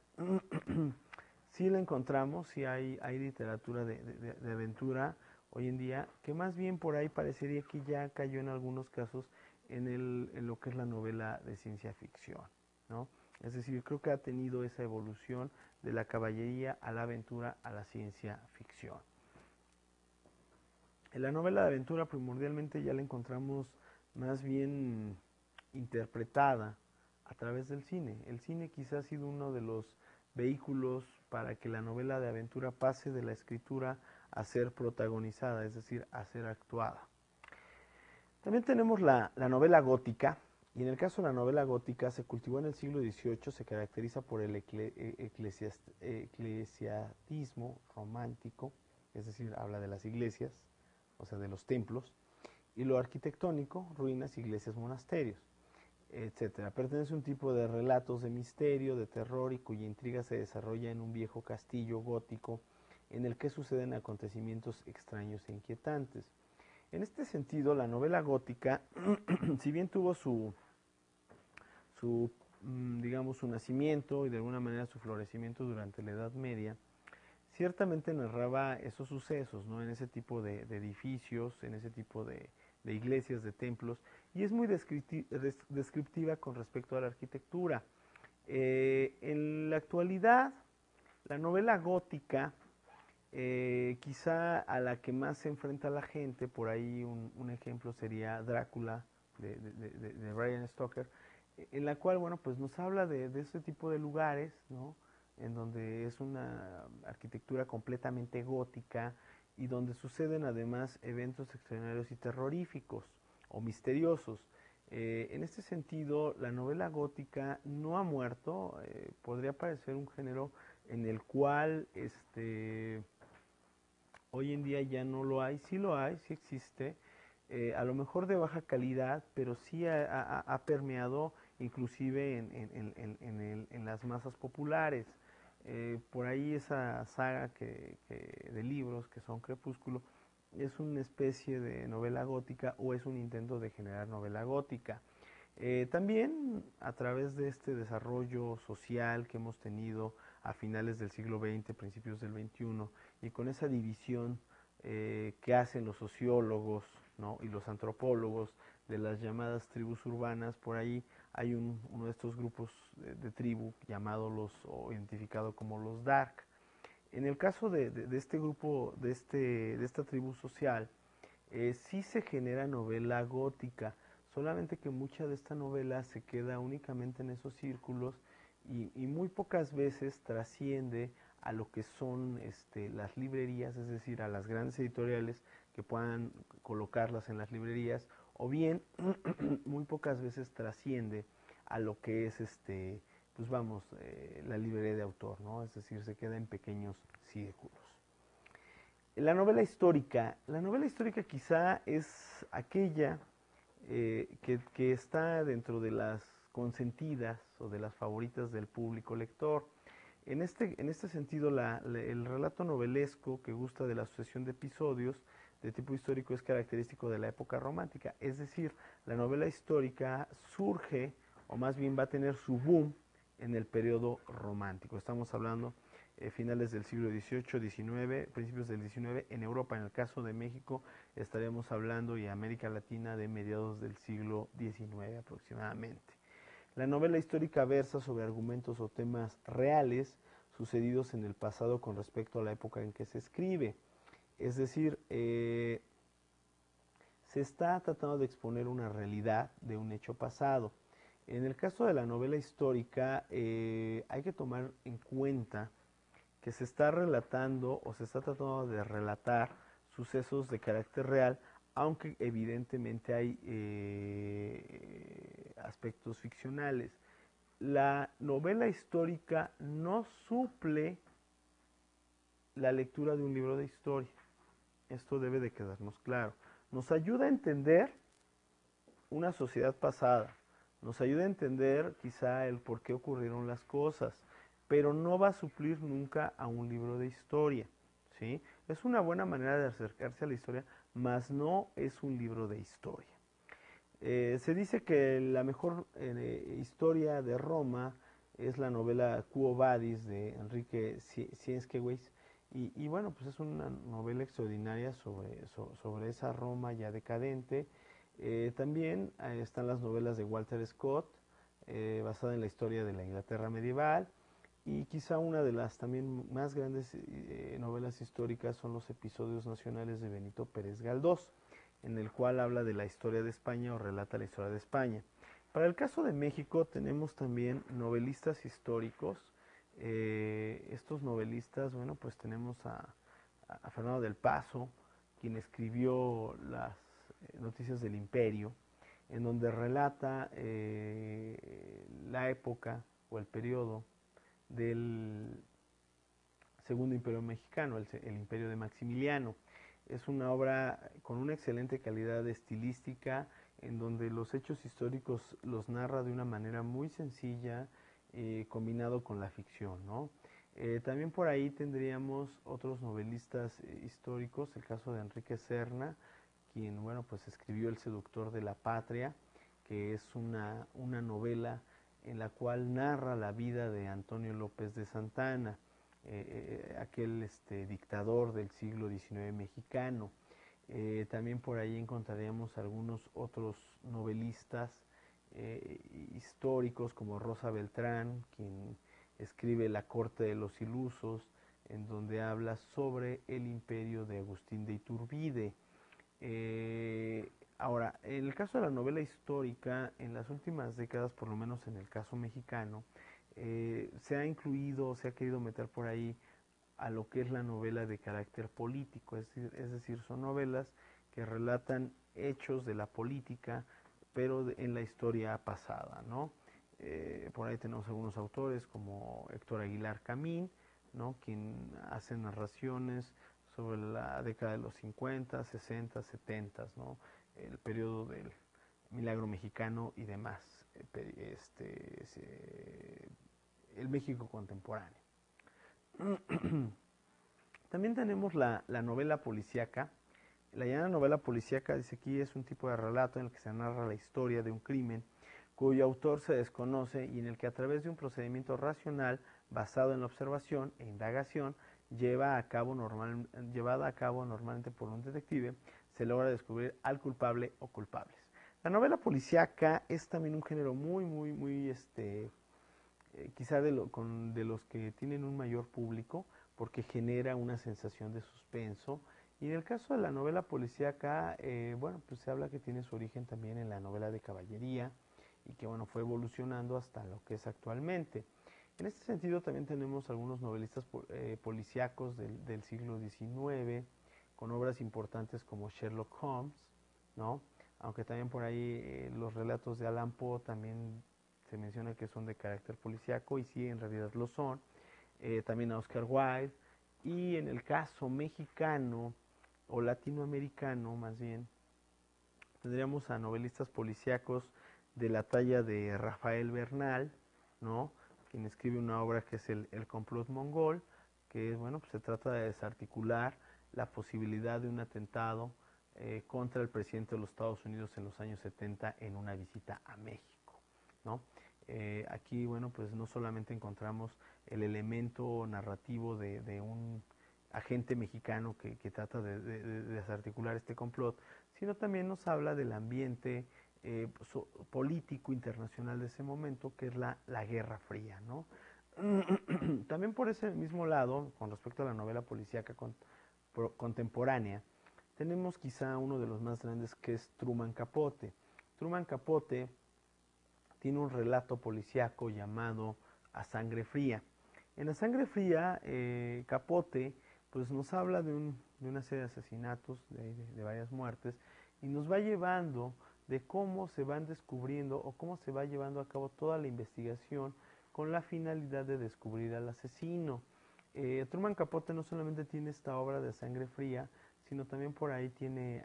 sí la encontramos, sí hay literatura de aventura hoy en día, que más bien por ahí parecería que ya cayó en algunos casos en lo que es la novela de ciencia ficción, ¿no? Es decir, creo que ha tenido esa evolución de la caballería a la aventura a la ciencia ficción. En la novela de aventura primordialmente ya la encontramos más bien interpretada a través del cine. El cine quizás ha sido uno de los vehículos para que la novela de aventura pase de la escritura a ser protagonizada, es decir, a ser actuada. También tenemos la novela gótica, y en el caso de la novela gótica se cultivó en el siglo XVIII, se caracteriza por el eclesiastismo romántico, es decir, habla de las iglesias, o sea, de los templos, y lo arquitectónico, ruinas, iglesias, monasterios, etcétera. Pertenece a un tipo de relatos de misterio, de terror, y cuya intriga se desarrolla en un viejo castillo gótico en el que suceden acontecimientos extraños e inquietantes. En este sentido, la novela gótica, si bien tuvo digamos, su nacimiento y de alguna manera su florecimiento durante la Edad Media, ciertamente narraba esos sucesos, ¿no? En ese tipo de edificios, en ese tipo de iglesias, de templos, y es muy descriptiva con respecto a la arquitectura. En la actualidad, la novela gótica, quizá a la que más se enfrenta la gente, por ahí un ejemplo sería Drácula de Bram Stoker, en la cual, bueno, pues nos habla de este tipo de lugares, ¿no? En donde es una arquitectura completamente gótica y donde suceden además eventos extraordinarios y terroríficos o misteriosos. En este sentido, la novela gótica no ha muerto, podría parecer un género en el cual hoy en día ya no lo hay, sí existe, a lo mejor de baja calidad, pero sí ha permeado inclusive en las masas populares. Por ahí esa saga de libros que son Crepúsculo es una especie de novela gótica o es un intento de generar novela gótica. También a través de este desarrollo social que hemos tenido a finales del siglo XX, principios del XXI, y con esa división que hacen los sociólogos, ¿no? Y los antropólogos de las llamadas tribus urbanas, por ahí hay uno de estos grupos de tribu llamado o identificado como los Dark. En el caso de este grupo, de esta tribu social, sí se genera novela gótica, solamente que mucha de esta novela se queda únicamente en esos círculos y muy pocas veces trasciende a lo que son las librerías, es decir, a las grandes editoriales que puedan colocarlas en las librerías, o bien muy pocas veces trasciende a lo que es pues vamos, la librería de autor, ¿no? Es decir, se queda en pequeños círculos. La novela histórica quizá es aquella que está dentro de las consentidas o de las favoritas del público lector. En este sentido, el relato novelesco que gusta de la sucesión de episodios de tipo histórico es característico de la época romántica. Es decir, la novela histórica surge, o más bien va a tener su boom en el periodo romántico. Estamos hablando finales del siglo XVIII, XIX, principios del XIX. En Europa, en el caso de México, estaríamos hablando, y América Latina, de mediados del siglo XIX aproximadamente. La novela histórica versa sobre argumentos o temas reales sucedidos en el pasado con respecto a la época en que se escribe. Es decir, se está tratando de exponer una realidad de un hecho pasado. En el caso de la novela histórica, hay que tomar en cuenta que se está relatando o se está tratando de relatar sucesos de carácter real, aunque evidentemente hay aspectos ficcionales. La novela histórica no suple la lectura de un libro de historia. Esto debe de quedarnos claro. Nos ayuda a entender una sociedad pasada, nos ayuda a entender quizá el por qué ocurrieron las cosas, pero no va a suplir nunca a un libro de historia, ¿sí? Es una buena manera de acercarse a la historia, mas no es un libro de historia. Se dice que la mejor historia de Roma es la novela Quo Vadis de Enrique Sienkiewicz, y bueno, pues es una novela extraordinaria sobre esa Roma ya decadente. También están las novelas de Walter Scott, basada en la historia de la Inglaterra medieval, y quizá una de las también más grandes novelas históricas son los episodios nacionales de Benito Pérez Galdós, en el cual habla de la historia de España o relata la historia de España. Para el caso de México tenemos también novelistas históricos. Estos novelistas, bueno, pues tenemos a Fernando del Paso, quien escribió las Noticias del Imperio, en donde relata la época o el periodo del Segundo Imperio Mexicano, el Imperio de Maximiliano. Es una obra con una excelente calidad estilística, en donde los hechos históricos los narra de una manera muy sencilla, combinado con la ficción, ¿no? También por ahí tendríamos otros novelistas históricos, el caso de Enrique Serna, quien, bueno, pues escribió El seductor de la patria, que es una novela en la cual narra la vida de Antonio López de Santana, aquel dictador del siglo XIX mexicano. También por ahí encontraríamos algunos otros novelistas históricos como Rosa Beltrán, quien escribe La corte de los ilusos, en donde habla sobre el imperio de Agustín de Iturbide. Ahora, en el caso de la novela histórica, en las últimas décadas, por lo menos en el caso mexicano, se ha incluido, se ha querido meter por ahí a lo que es la novela de carácter político, es decir, son novelas que relatan hechos de la política, pero en la historia pasada, ¿no? Por ahí tenemos algunos autores como Héctor Aguilar Camín, ¿no? Quien hace narraciones sobre la década de los 50, 60, 70, ¿no? El periodo del milagro mexicano y demás, el México contemporáneo. También tenemos la novela policíaca. La llamada novela policíaca, dice aquí, es un tipo de relato en el que se narra la historia de un crimen cuyo autor se desconoce y en el que a través de un procedimiento racional basado en la observación e indagación llevada a cabo normalmente por un detective, se logra descubrir al culpable o culpables. La novela policíaca es también un género muy quizá de los que tienen un mayor público, porque genera una sensación de suspenso. Y en el caso de la novela policíaca, bueno, pues se habla que tiene su origen también en la novela de caballería y que, bueno, fue evolucionando hasta lo que es actualmente. En este sentido también tenemos algunos novelistas policíacos del siglo XIX, con obras importantes como Sherlock Holmes, ¿no? Aunque también por ahí los relatos de Allan Poe también se menciona que son de carácter policíaco y sí, en realidad lo son. También a Oscar Wilde. Y en el caso mexicano o latinoamericano más bien, tendríamos a novelistas policíacos de la talla de Rafael Bernal, ¿no? Quien escribe una obra que es el complot mongol, que es, bueno, pues se trata de desarticular la posibilidad de un atentado contra el presidente de los Estados Unidos en los años 70 en una visita a México, ¿no? Aquí, bueno, pues no solamente encontramos el elemento narrativo de un agente mexicano que trata de desarticular este complot, sino también nos habla del ambiente político internacional de ese momento, que es la Guerra Fría, ¿no? También por ese mismo lado, con respecto a la novela policíaca contemporánea, tenemos quizá uno de los más grandes, que es Truman Capote. Truman Capote tiene un relato policíaco llamado A Sangre Fría. En A Sangre Fría, Capote pues nos habla de una serie de asesinatos, de varias muertes, y nos va llevando de cómo se van descubriendo o cómo se va llevando a cabo toda la investigación con la finalidad de descubrir al asesino. Truman Capote no solamente tiene esta obra de Sangre Fría, sino también por ahí tiene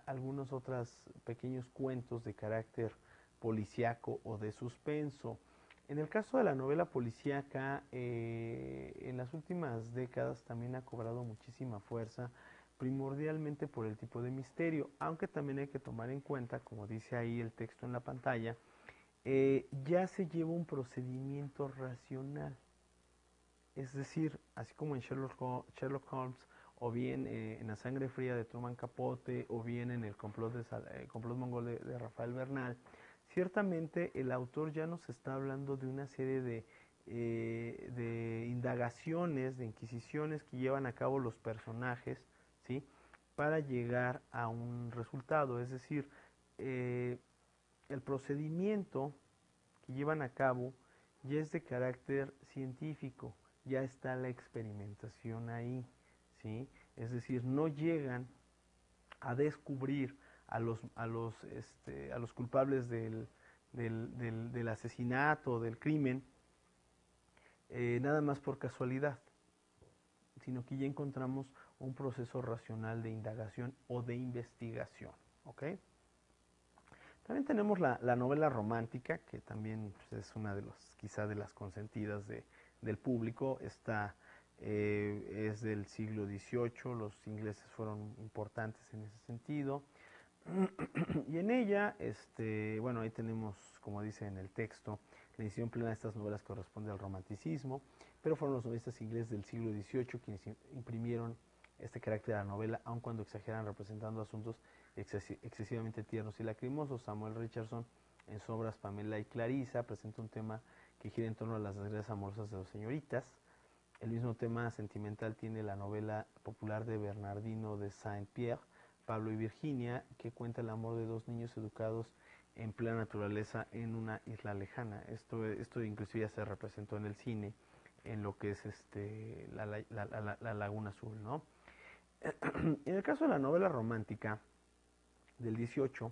algunos otros pequeños cuentos de carácter policíaco o de suspenso. En el caso de la novela policíaca, en las últimas décadas también ha cobrado muchísima fuerza, primordialmente por el tipo de misterio, aunque también hay que tomar en cuenta, como dice ahí el texto en la pantalla, ya se lleva un procedimiento racional. Es decir, así como en Sherlock Holmes, o bien en La Sangre Fría de Truman Capote, o bien en el complot mongol de Rafael Bernal, ciertamente el autor ya nos está hablando de una serie de indagaciones, de inquisiciones que llevan a cabo los personajes, ¿sí? Para llegar a un resultado. Es decir, el procedimiento que llevan a cabo ya es de carácter científico, ya está la experimentación ahí, ¿sí? Es decir, no llegan a descubrir a los culpables del asesinato, del crimen, nada más por casualidad, sino que ya encontramos un proceso racional de indagación o de investigación, ¿ok? También tenemos la novela romántica, que también pues, es una de quizá de las consentidas del público. Esta es del siglo XVIII, los ingleses fueron importantes en ese sentido. Y en ella, bueno, ahí tenemos, como dice en el texto, la edición plena de estas novelas corresponde al romanticismo, pero fueron los novelistas ingleses del siglo XVIII quienes imprimieron este carácter de la novela, aun cuando exageran representando asuntos excesivamente tiernos y lacrimosos. Samuel Richardson, en sus obras Pamela y Clarissa, presenta un tema que gira en torno a las desgracias amorosas de dos señoritas. El mismo tema sentimental tiene la novela popular de Bernardino de Saint-Pierre, Pablo y Virginia, que cuenta el amor de dos niños educados en plena naturaleza en una isla lejana. Esto inclusive ya se representó en el cine, en lo que es la Laguna Azul, ¿no? En el caso de la novela romántica del 18,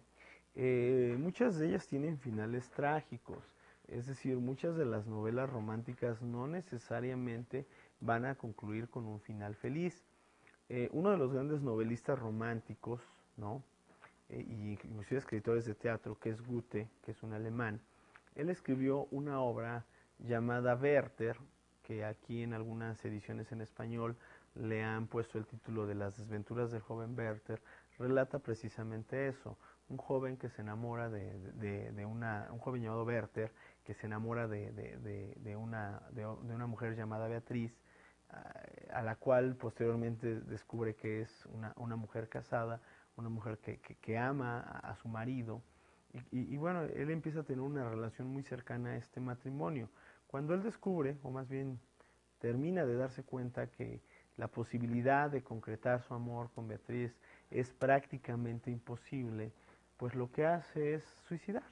muchas de ellas tienen finales trágicos. Es decir, muchas de las novelas románticas no necesariamente van a concluir con un final feliz. Uno de los grandes novelistas románticos, ¿no? Y inclusive escritores de teatro, que es Goethe, que es un alemán, él escribió una obra llamada Werther, que aquí en algunas ediciones en español le han puesto el título de Las desventuras del joven Werther. Relata precisamente eso, un joven que se enamora un joven llamado Werther, que se enamora de una mujer llamada Beatriz, a la cual posteriormente descubre que es una mujer casada, una mujer que ama a su marido, y bueno, él empieza a tener una relación muy cercana a este matrimonio. Cuando él descubre, o más bien termina de darse cuenta que la posibilidad de concretar su amor con Beatriz es prácticamente imposible, pues lo que hace es suicidarse.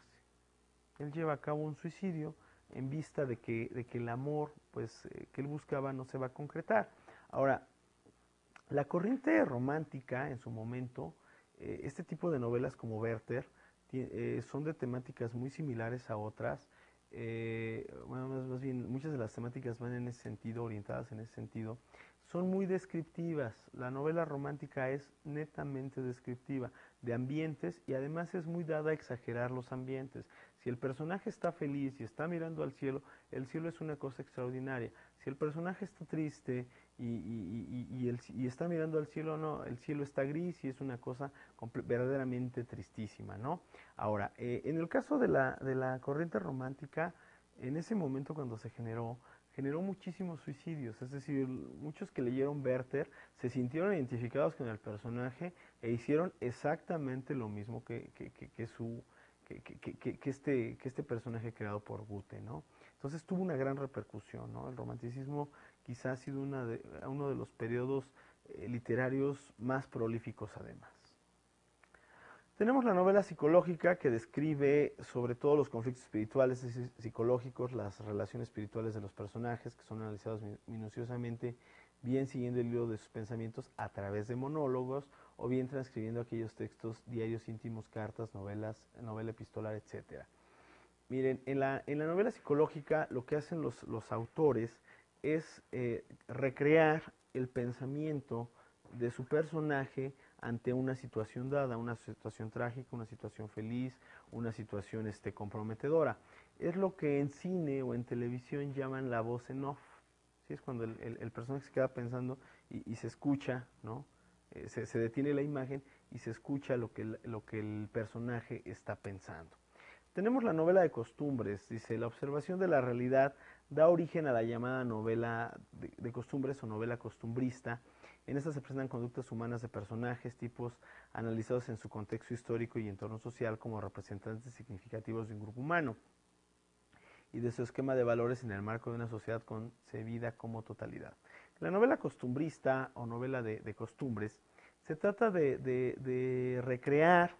Él lleva a cabo un suicidio en vista de que el amor pues, que él buscaba no se va a concretar. Ahora, la corriente romántica en su momento, este tipo de novelas como Werther, son de temáticas muy similares a otras, bueno, más bien, muchas de las temáticas van en ese sentido, orientadas en ese sentido, son muy descriptivas. La novela romántica es netamente descriptiva de ambientes y además es muy dada a exagerar los ambientes. Si el personaje está feliz y está mirando al cielo, el cielo es una cosa extraordinaria. Si el personaje está triste y está mirando al cielo, no, el cielo está gris y es una cosa verdaderamente tristísima, ¿no? Ahora, en el caso de la corriente romántica, en ese momento cuando se generó muchísimos suicidios, es decir, muchos que leyeron Werther se sintieron identificados con el personaje e hicieron exactamente lo mismo que este personaje creado por Goethe, ¿no? Entonces tuvo una gran repercusión, ¿no? El romanticismo quizás ha sido uno de los periodos literarios más prolíficos además. Tenemos la novela psicológica que describe sobre todo los conflictos espirituales y psicológicos, las relaciones espirituales de los personajes que son analizados minuciosamente, bien siguiendo el hilo de sus pensamientos a través de monólogos o bien transcribiendo aquellos textos, diarios íntimos, cartas, novelas, novela epistolar, etc. Miren, en la novela psicológica lo que hacen los autores es recrear el pensamiento de su personaje ante una situación dada, una situación trágica, una situación feliz, una situación comprometedora. Es lo que en cine o en televisión llaman la voz en off. ¿Sí? Es cuando el personaje se queda pensando y se escucha, ¿no? Se detiene la imagen y se escucha lo que el personaje está pensando. Tenemos la novela de costumbres, dice, la observación de la realidad da origen a la llamada novela de costumbres o novela costumbrista. En esta se presentan conductas humanas de personajes, tipos analizados en su contexto histórico y entorno social como representantes significativos de un grupo humano y de su esquema de valores en el marco de una sociedad concebida como totalidad. La novela costumbrista o novela de costumbres se trata de recrear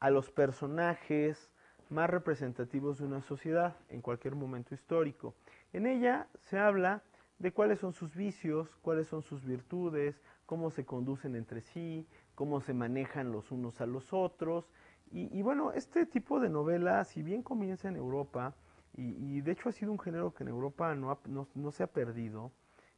a los personajes más representativos de una sociedad en cualquier momento histórico. En ella se habla de cuáles son sus vicios, cuáles son sus virtudes, cómo se conducen entre sí, cómo se manejan los unos a los otros. Y bueno, este tipo de novela, si bien comienza en Europa, y de hecho ha sido un género que en Europa no se ha perdido,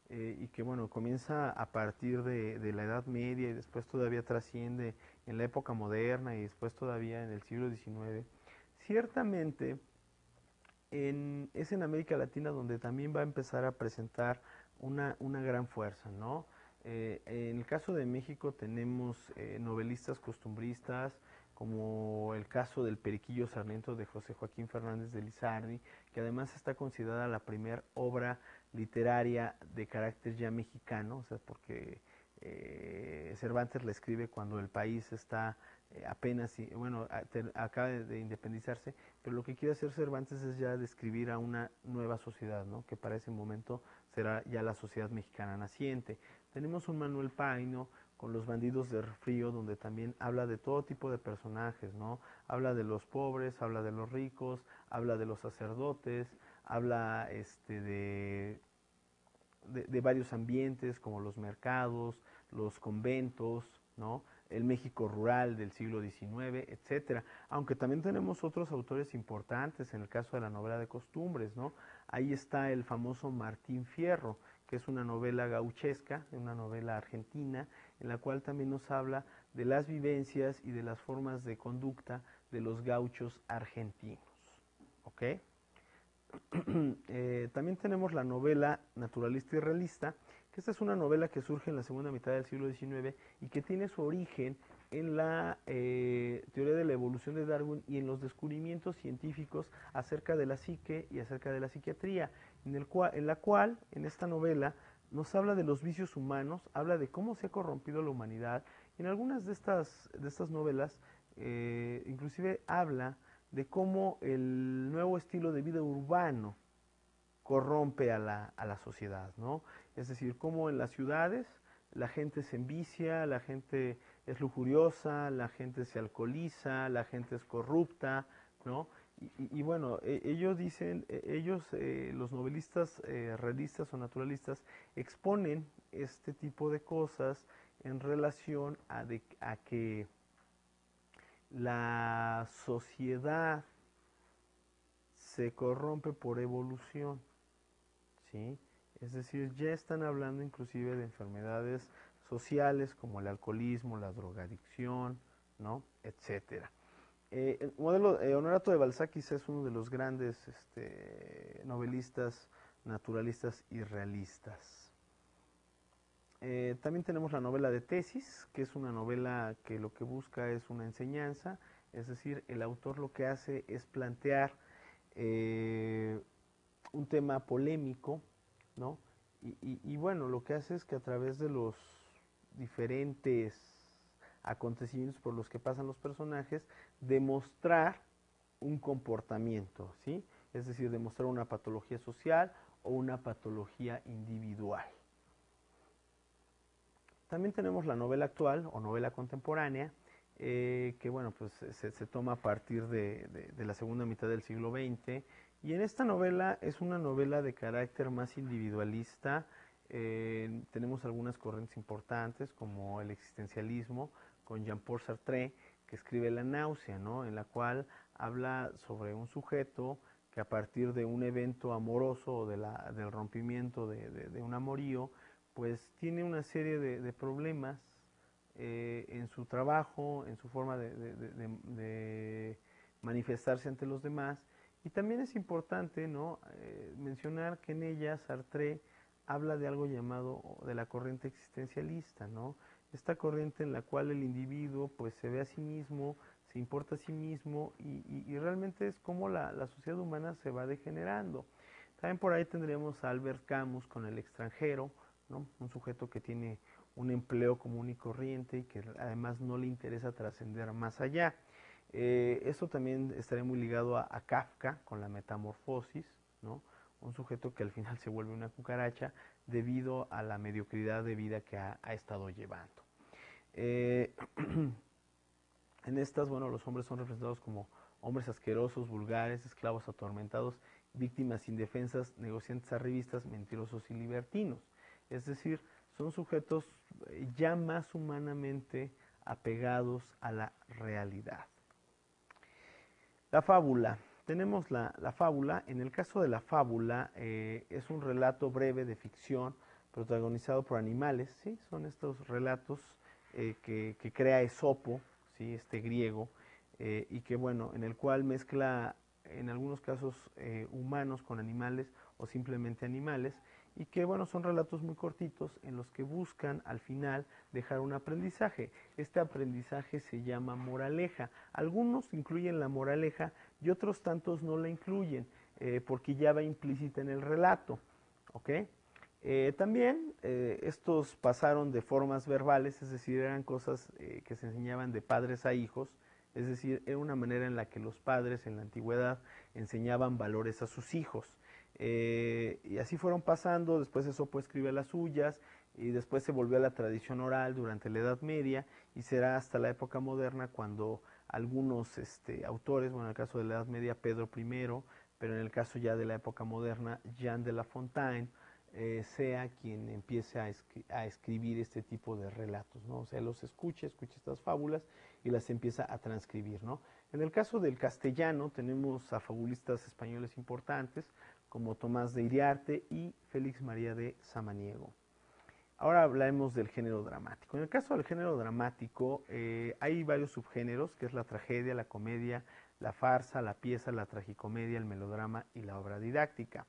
y que bueno, comienza a partir de la Edad Media y después todavía trasciende en la época moderna y después todavía en el siglo XIX, ciertamente es en América Latina donde también va a empezar a presentar una gran fuerza, ¿no? En el caso de México tenemos novelistas costumbristas, como el caso del Periquillo Sarmiento de José Joaquín Fernández de Lizardi, que además está considerada la primera obra literaria de carácter ya mexicano, o sea, porque Cervantes la escribe cuando el país está apenas, bueno, acaba de independizarse, pero lo que quiere hacer Cervantes es ya describir a una nueva sociedad, ¿no? Que para ese momento será ya la sociedad mexicana naciente. Tenemos un Manuel Paino con Los bandidos de Río, donde también habla de todo tipo de personajes, ¿no? Habla de los pobres, habla de los ricos, habla de los sacerdotes, habla de varios ambientes como los mercados, los conventos, ¿no? El México rural del siglo XIX, etcétera. Aunque también tenemos otros autores importantes en el caso de la novela de costumbres, ¿no? Ahí está el famoso Martín Fierro, que es una novela gauchesca, una novela argentina, en la cual también nos habla de las vivencias y de las formas de conducta de los gauchos argentinos. ¿Ok? También tenemos la novela naturalista y realista, que esta es una novela que surge en la segunda mitad del siglo XIX y que tiene su origen en la teoría de la evolución de Darwin y en los descubrimientos científicos acerca de la psique y acerca de la psiquiatría, en la cual, en esta novela, nos habla de los vicios humanos, habla de cómo se ha corrompido la humanidad. En algunas de estas novelas, inclusive habla de cómo el nuevo estilo de vida urbano corrompe a la sociedad, ¿no? Es decir, cómo en las ciudades la gente se envicia, la gente es lujuriosa, la gente se alcoholiza, la gente es corrupta, ¿no? Y bueno, ellos dicen, los novelistas realistas o naturalistas, exponen este tipo de cosas en relación a que la sociedad se corrompe por evolución, ¿sí? Es decir, ya están hablando inclusive de enfermedades sociales como el alcoholismo, la drogadicción, ¿no? Etcétera. El modelo Honorato de Balzac es uno de los grandes novelistas naturalistas y realistas. También tenemos la novela de tesis, que es una novela que lo que busca es una enseñanza, es decir, el autor lo que hace es plantear un tema polémico, ¿no? Y bueno, lo que hace es que a través de los diferentes acontecimientos por los que pasan los personajes, demostrar un comportamiento, ¿sí? Es decir, demostrar una patología social o una patología individual. También tenemos la novela actual o novela contemporánea, que bueno, pues se toma a partir de la segunda mitad del siglo XX. Y en esta novela es una novela de carácter más individualista. Tenemos algunas corrientes importantes como el existencialismo con Jean-Paul Sartre, que escribe La náusea, ¿no? En la cual habla sobre un sujeto que a partir de un evento amoroso o del rompimiento de un amorío, pues tiene una serie de problemas en su trabajo, en su forma de manifestarse ante los demás. Y también es importante, ¿no? Mencionar que en ella Sartre habla de algo llamado de la corriente existencialista, ¿no? Esta corriente en la cual el individuo pues se ve a sí mismo, se importa a sí mismo y realmente es como la sociedad humana se va degenerando. También por ahí tendremos a Albert Camus con El extranjero, ¿no? Un sujeto que tiene un empleo común y corriente y que además no le interesa trascender más allá. Esto también estaría muy ligado a Kafka con la metamorfosis, ¿no? Un sujeto que al final se vuelve una cucaracha debido a la mediocridad de vida que ha estado llevando. En estas, bueno, los hombres son representados como hombres asquerosos, vulgares, esclavos atormentados, víctimas indefensas, negociantes arribistas, mentirosos y libertinos. Es decir, son sujetos ya más humanamente apegados a la realidad. La fábula. Tenemos la fábula. En el caso de la fábula, es un relato breve de ficción protagonizado por animales, ¿sí? Son estos relatos que crea Esopo, ¿sí? Este griego, y que bueno, en el cual mezcla en algunos casos humanos con animales o simplemente animales, y que bueno, son relatos muy cortitos en los que buscan al final dejar un aprendizaje. Este aprendizaje se llama moraleja. Algunos incluyen la moraleja y otros tantos no la incluyen porque ya va implícita en el relato, ¿ok? También estos pasaron de formas verbales, es decir, eran cosas que se enseñaban de padres a hijos, es decir, era una manera en la que los padres en la antigüedad enseñaban valores a sus hijos. Y así fueron pasando, después Esopo escribe las suyas, y después se volvió a la tradición oral durante la Edad Media, y será hasta la época moderna cuando algunos autores, bueno, en el caso de la Edad Media Pedro I, pero en el caso ya de la época moderna Jean de La Fontaine, sea quien empiece a escribir este tipo de relatos, ¿no? O sea, los escucha estas fábulas y las empieza a transcribir, ¿no? En el caso del castellano tenemos a fabulistas españoles importantes como Tomás de Iriarte y Félix María de Samaniego. Ahora hablaremos del género dramático. En el caso del género dramático hay varios subgéneros, que es la tragedia, la comedia, la farsa, la pieza, la tragicomedia, el melodrama y la obra didáctica.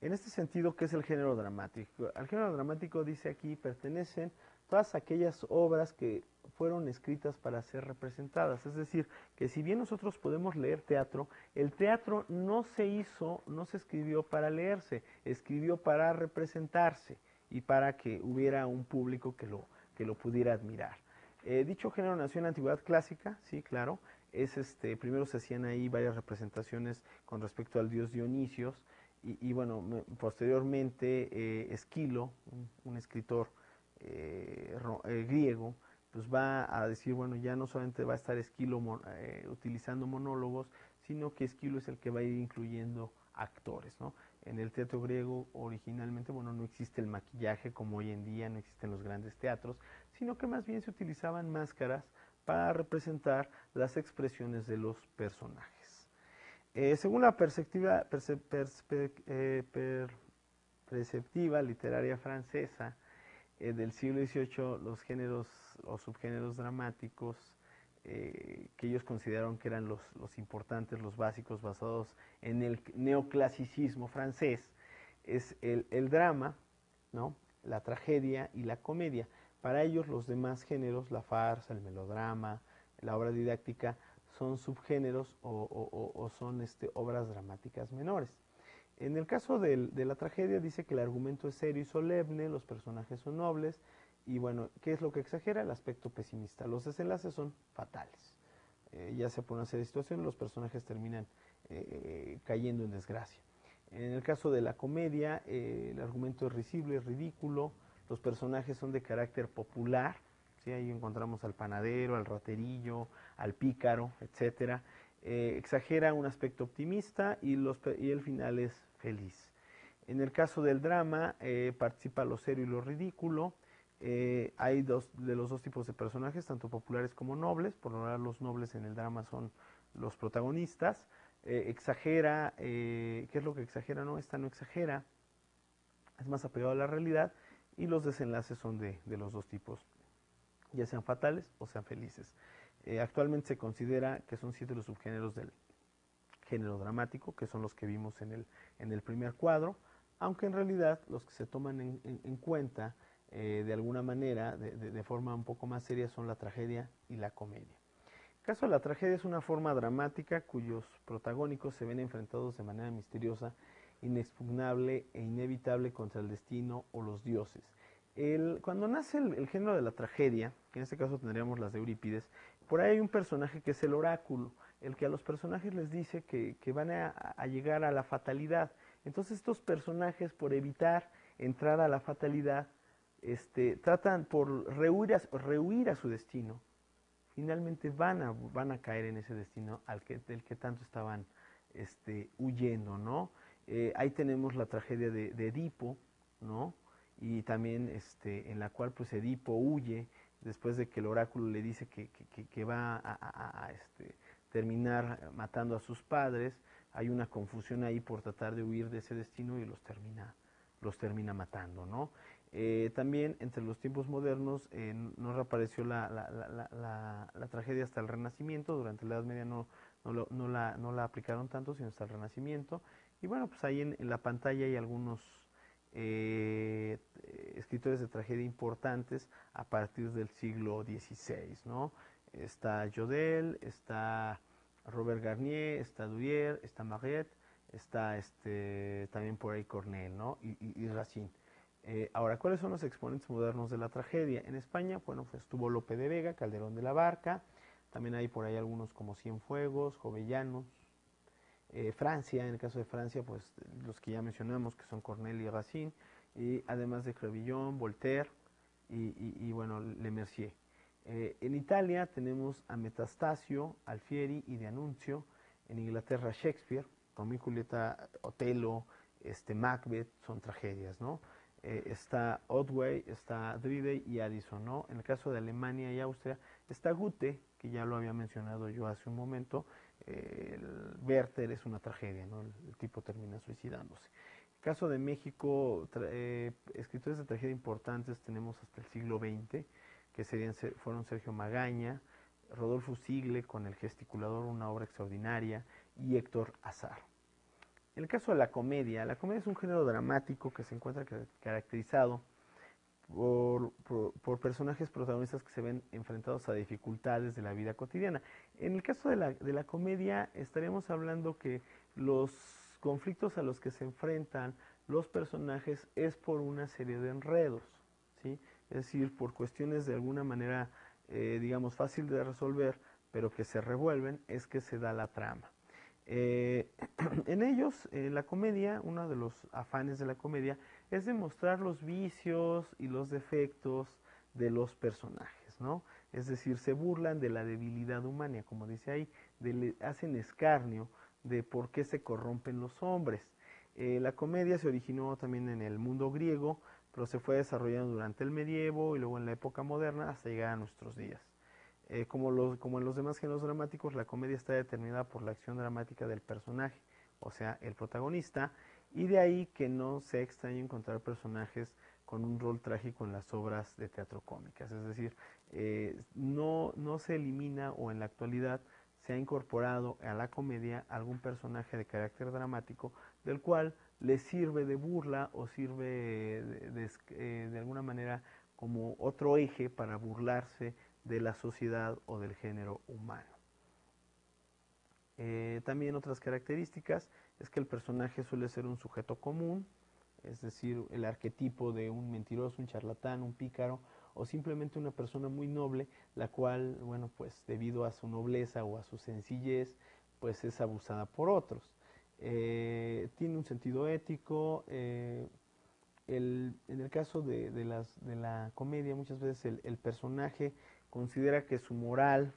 En este sentido, ¿qué es el género dramático? Al género dramático, dice aquí, pertenecen todas aquellas obras que fueron escritas para ser representadas. Es decir, que si bien nosotros podemos leer teatro, el teatro no se hizo, no se escribió para leerse, escribió para representarse y para que hubiera un público que lo pudiera admirar. Dicho género nació en la antigüedad clásica, sí, claro. Primero se hacían ahí varias representaciones con respecto al dios Dionisios, y bueno, posteriormente Esquilo, un escritor griego, pues va a decir, bueno, ya no solamente va a estar Esquilo utilizando monólogos, sino que Esquilo es el que va a ir incluyendo actores, ¿no? En el teatro griego originalmente, bueno, no existe el maquillaje como hoy en día, no existen los grandes teatros, sino que más bien se utilizaban máscaras para representar las expresiones de los personajes. Según la perceptiva literaria francesa del siglo XVIII, los géneros o subgéneros dramáticos que ellos consideraron que eran los importantes, los básicos, basados en el neoclasicismo francés, es el drama, ¿no? La tragedia y la comedia. Para ellos los demás géneros, la farsa, el melodrama, la obra didáctica, son subgéneros o son obras dramáticas menores. En el caso de la tragedia dice que el argumento es serio y solemne, los personajes son nobles y bueno, ¿qué es lo que exagera? El aspecto pesimista. Los desenlaces son fatales. Ya sea por una serie de situaciones, los personajes terminan cayendo en desgracia. En el caso de la comedia, el argumento es risible, es ridículo, los personajes son de carácter popular, ¿sí? Ahí encontramos al panadero, al raterillo, al pícaro, etc. Exagera un aspecto optimista y el final es feliz. En el caso del drama, participa lo serio y lo ridículo. Hay de los dos tipos de personajes, tanto populares como nobles. Por lo general, los nobles en el drama son los protagonistas. Exagera, ¿qué es lo que exagera? No, esta no exagera, es más apegado a la realidad y los desenlaces son de los dos tipos, ya sean fatales o sean felices. Actualmente se considera que son 7 los subgéneros del género dramático, que son los que vimos en el primer cuadro, aunque en realidad los que se toman en cuenta de alguna manera, de forma un poco más seria, son la tragedia y la comedia. El caso de la tragedia es una forma dramática cuyos protagónicos se ven enfrentados de manera misteriosa, inexpugnable e inevitable contra el destino o los dioses. Cuando nace el género de la tragedia, que en este caso tendríamos las de Eurípides, por ahí hay un personaje que es el oráculo, el que a los personajes les dice que van a llegar a la fatalidad. Entonces estos personajes, por evitar entrar a la fatalidad, tratan por rehuir a su destino. Finalmente van a caer en ese destino del que tanto estaban huyendo, ¿no? Ahí tenemos la tragedia de Edipo, ¿no? Y también en la cual pues Edipo huye después de que el oráculo le dice que va a terminar matando a sus padres. Hay una confusión ahí por tratar de huir de ese destino y los termina matando, ¿no? También entre los tiempos modernos no reapareció la tragedia hasta el Renacimiento. Durante la Edad Media no la aplicaron tanto, sino hasta el Renacimiento. Y bueno, pues ahí en la pantalla hay algunos escritores de tragedia importantes a partir del siglo XVI, ¿no? Está Jodel, está Robert Garnier, está Durier, está Mariette, está también por ahí Corneille, ¿no? Y Racine. Ahora, ¿cuáles son los exponentes modernos de la tragedia? En España, bueno, pues estuvo Lope de Vega, Calderón de la Barca, también hay por ahí algunos como Cienfuegos, Jovellanos. Francia, en el caso de Francia, pues los que ya mencionamos, que son Corneille y Racine, y además de Crevillon, Voltaire bueno, Le Mercier. En Italia tenemos a Metastasio, Alfieri y De Annunzio. En Inglaterra, Shakespeare, Romeo y Julieta, Otelo, Macbeth, son tragedias, ¿no? Está Otway, está Dridley y Addison, ¿no? En el caso de Alemania y Austria está Goethe, que ya lo había mencionado yo hace un momento. El Werther es una tragedia, ¿no? El tipo termina suicidándose. En el caso de México, escritores de tragedia importantes tenemos hasta el siglo XX, que fueron Sergio Magaña, Rodolfo Sigle con El gesticulador, una obra extraordinaria, y Héctor Azar. En el caso de la comedia es un género dramático que se encuentra caracterizado por personajes protagonistas que se ven enfrentados a dificultades de la vida cotidiana. En el caso de la comedia estaríamos hablando que los conflictos a los que se enfrentan los personajes es por una serie de enredos, ¿sí? Es decir, por cuestiones de alguna manera, digamos, fácil de resolver, pero que se revuelven, es que se da la trama. En ellos, la comedia, uno de los afanes de la comedia es demostrar los vicios y los defectos de los personajes, ¿no? Es decir, se burlan de la debilidad humana, como dice ahí, hacen escarnio de por qué se corrompen los hombres. La comedia se originó también en el mundo griego, pero se fue desarrollando durante el medievo y luego en la época moderna hasta llegar a nuestros días. Como en los demás géneros dramáticos, la comedia está determinada por la acción dramática del personaje, o sea, el protagonista, y de ahí que no sea extraño encontrar personajes con un rol trágico en las obras de teatro cómicas. Es decir, no se elimina o en la actualidad se ha incorporado a la comedia algún personaje de carácter dramático del cual le sirve de burla o sirve de alguna manera como otro eje para burlarse de la sociedad o del género humano. También otras características es que el personaje suele ser un sujeto común, es decir, el arquetipo de un mentiroso, un charlatán, un pícaro o simplemente una persona muy noble, la cual, bueno, pues debido a su nobleza o a su sencillez, pues es abusada por otros. Tiene un sentido ético. En el caso de la comedia, muchas veces el personaje considera que su moral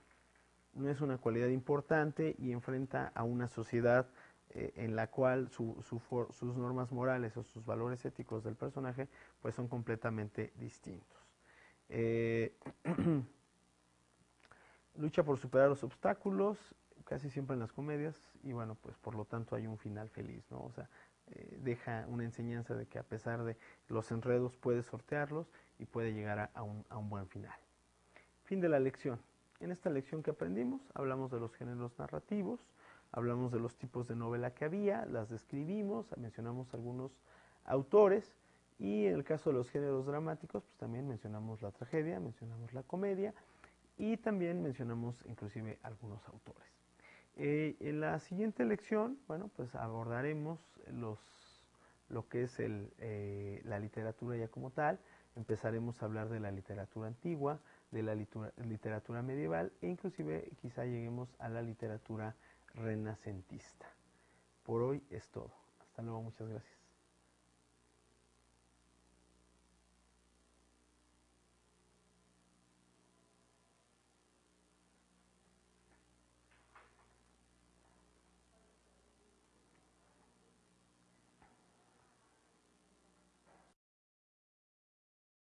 no es una cualidad importante y enfrenta a una sociedad en la cual sus normas morales o sus valores éticos del personaje pues son completamente distintos. Eh, lucha por superar los obstáculos, casi siempre en las comedias, y bueno, pues por lo tanto hay un final feliz, ¿no? O sea, deja una enseñanza de que a pesar de los enredos puede sortearlos y puede llegar a un buen final. Fin de la lección. En esta lección que aprendimos, hablamos de los géneros narrativos, hablamos de los tipos de novela que había, las describimos, mencionamos algunos autores, y en el caso de los géneros dramáticos, pues también mencionamos la tragedia, mencionamos la comedia, y también mencionamos inclusive algunos autores. En la siguiente lección, bueno, pues abordaremos lo que es la literatura ya como tal. Empezaremos a hablar de la literatura antigua, de la literatura medieval e inclusive quizá lleguemos a la literatura renacentista. Por hoy es todo. Hasta luego, muchas gracias.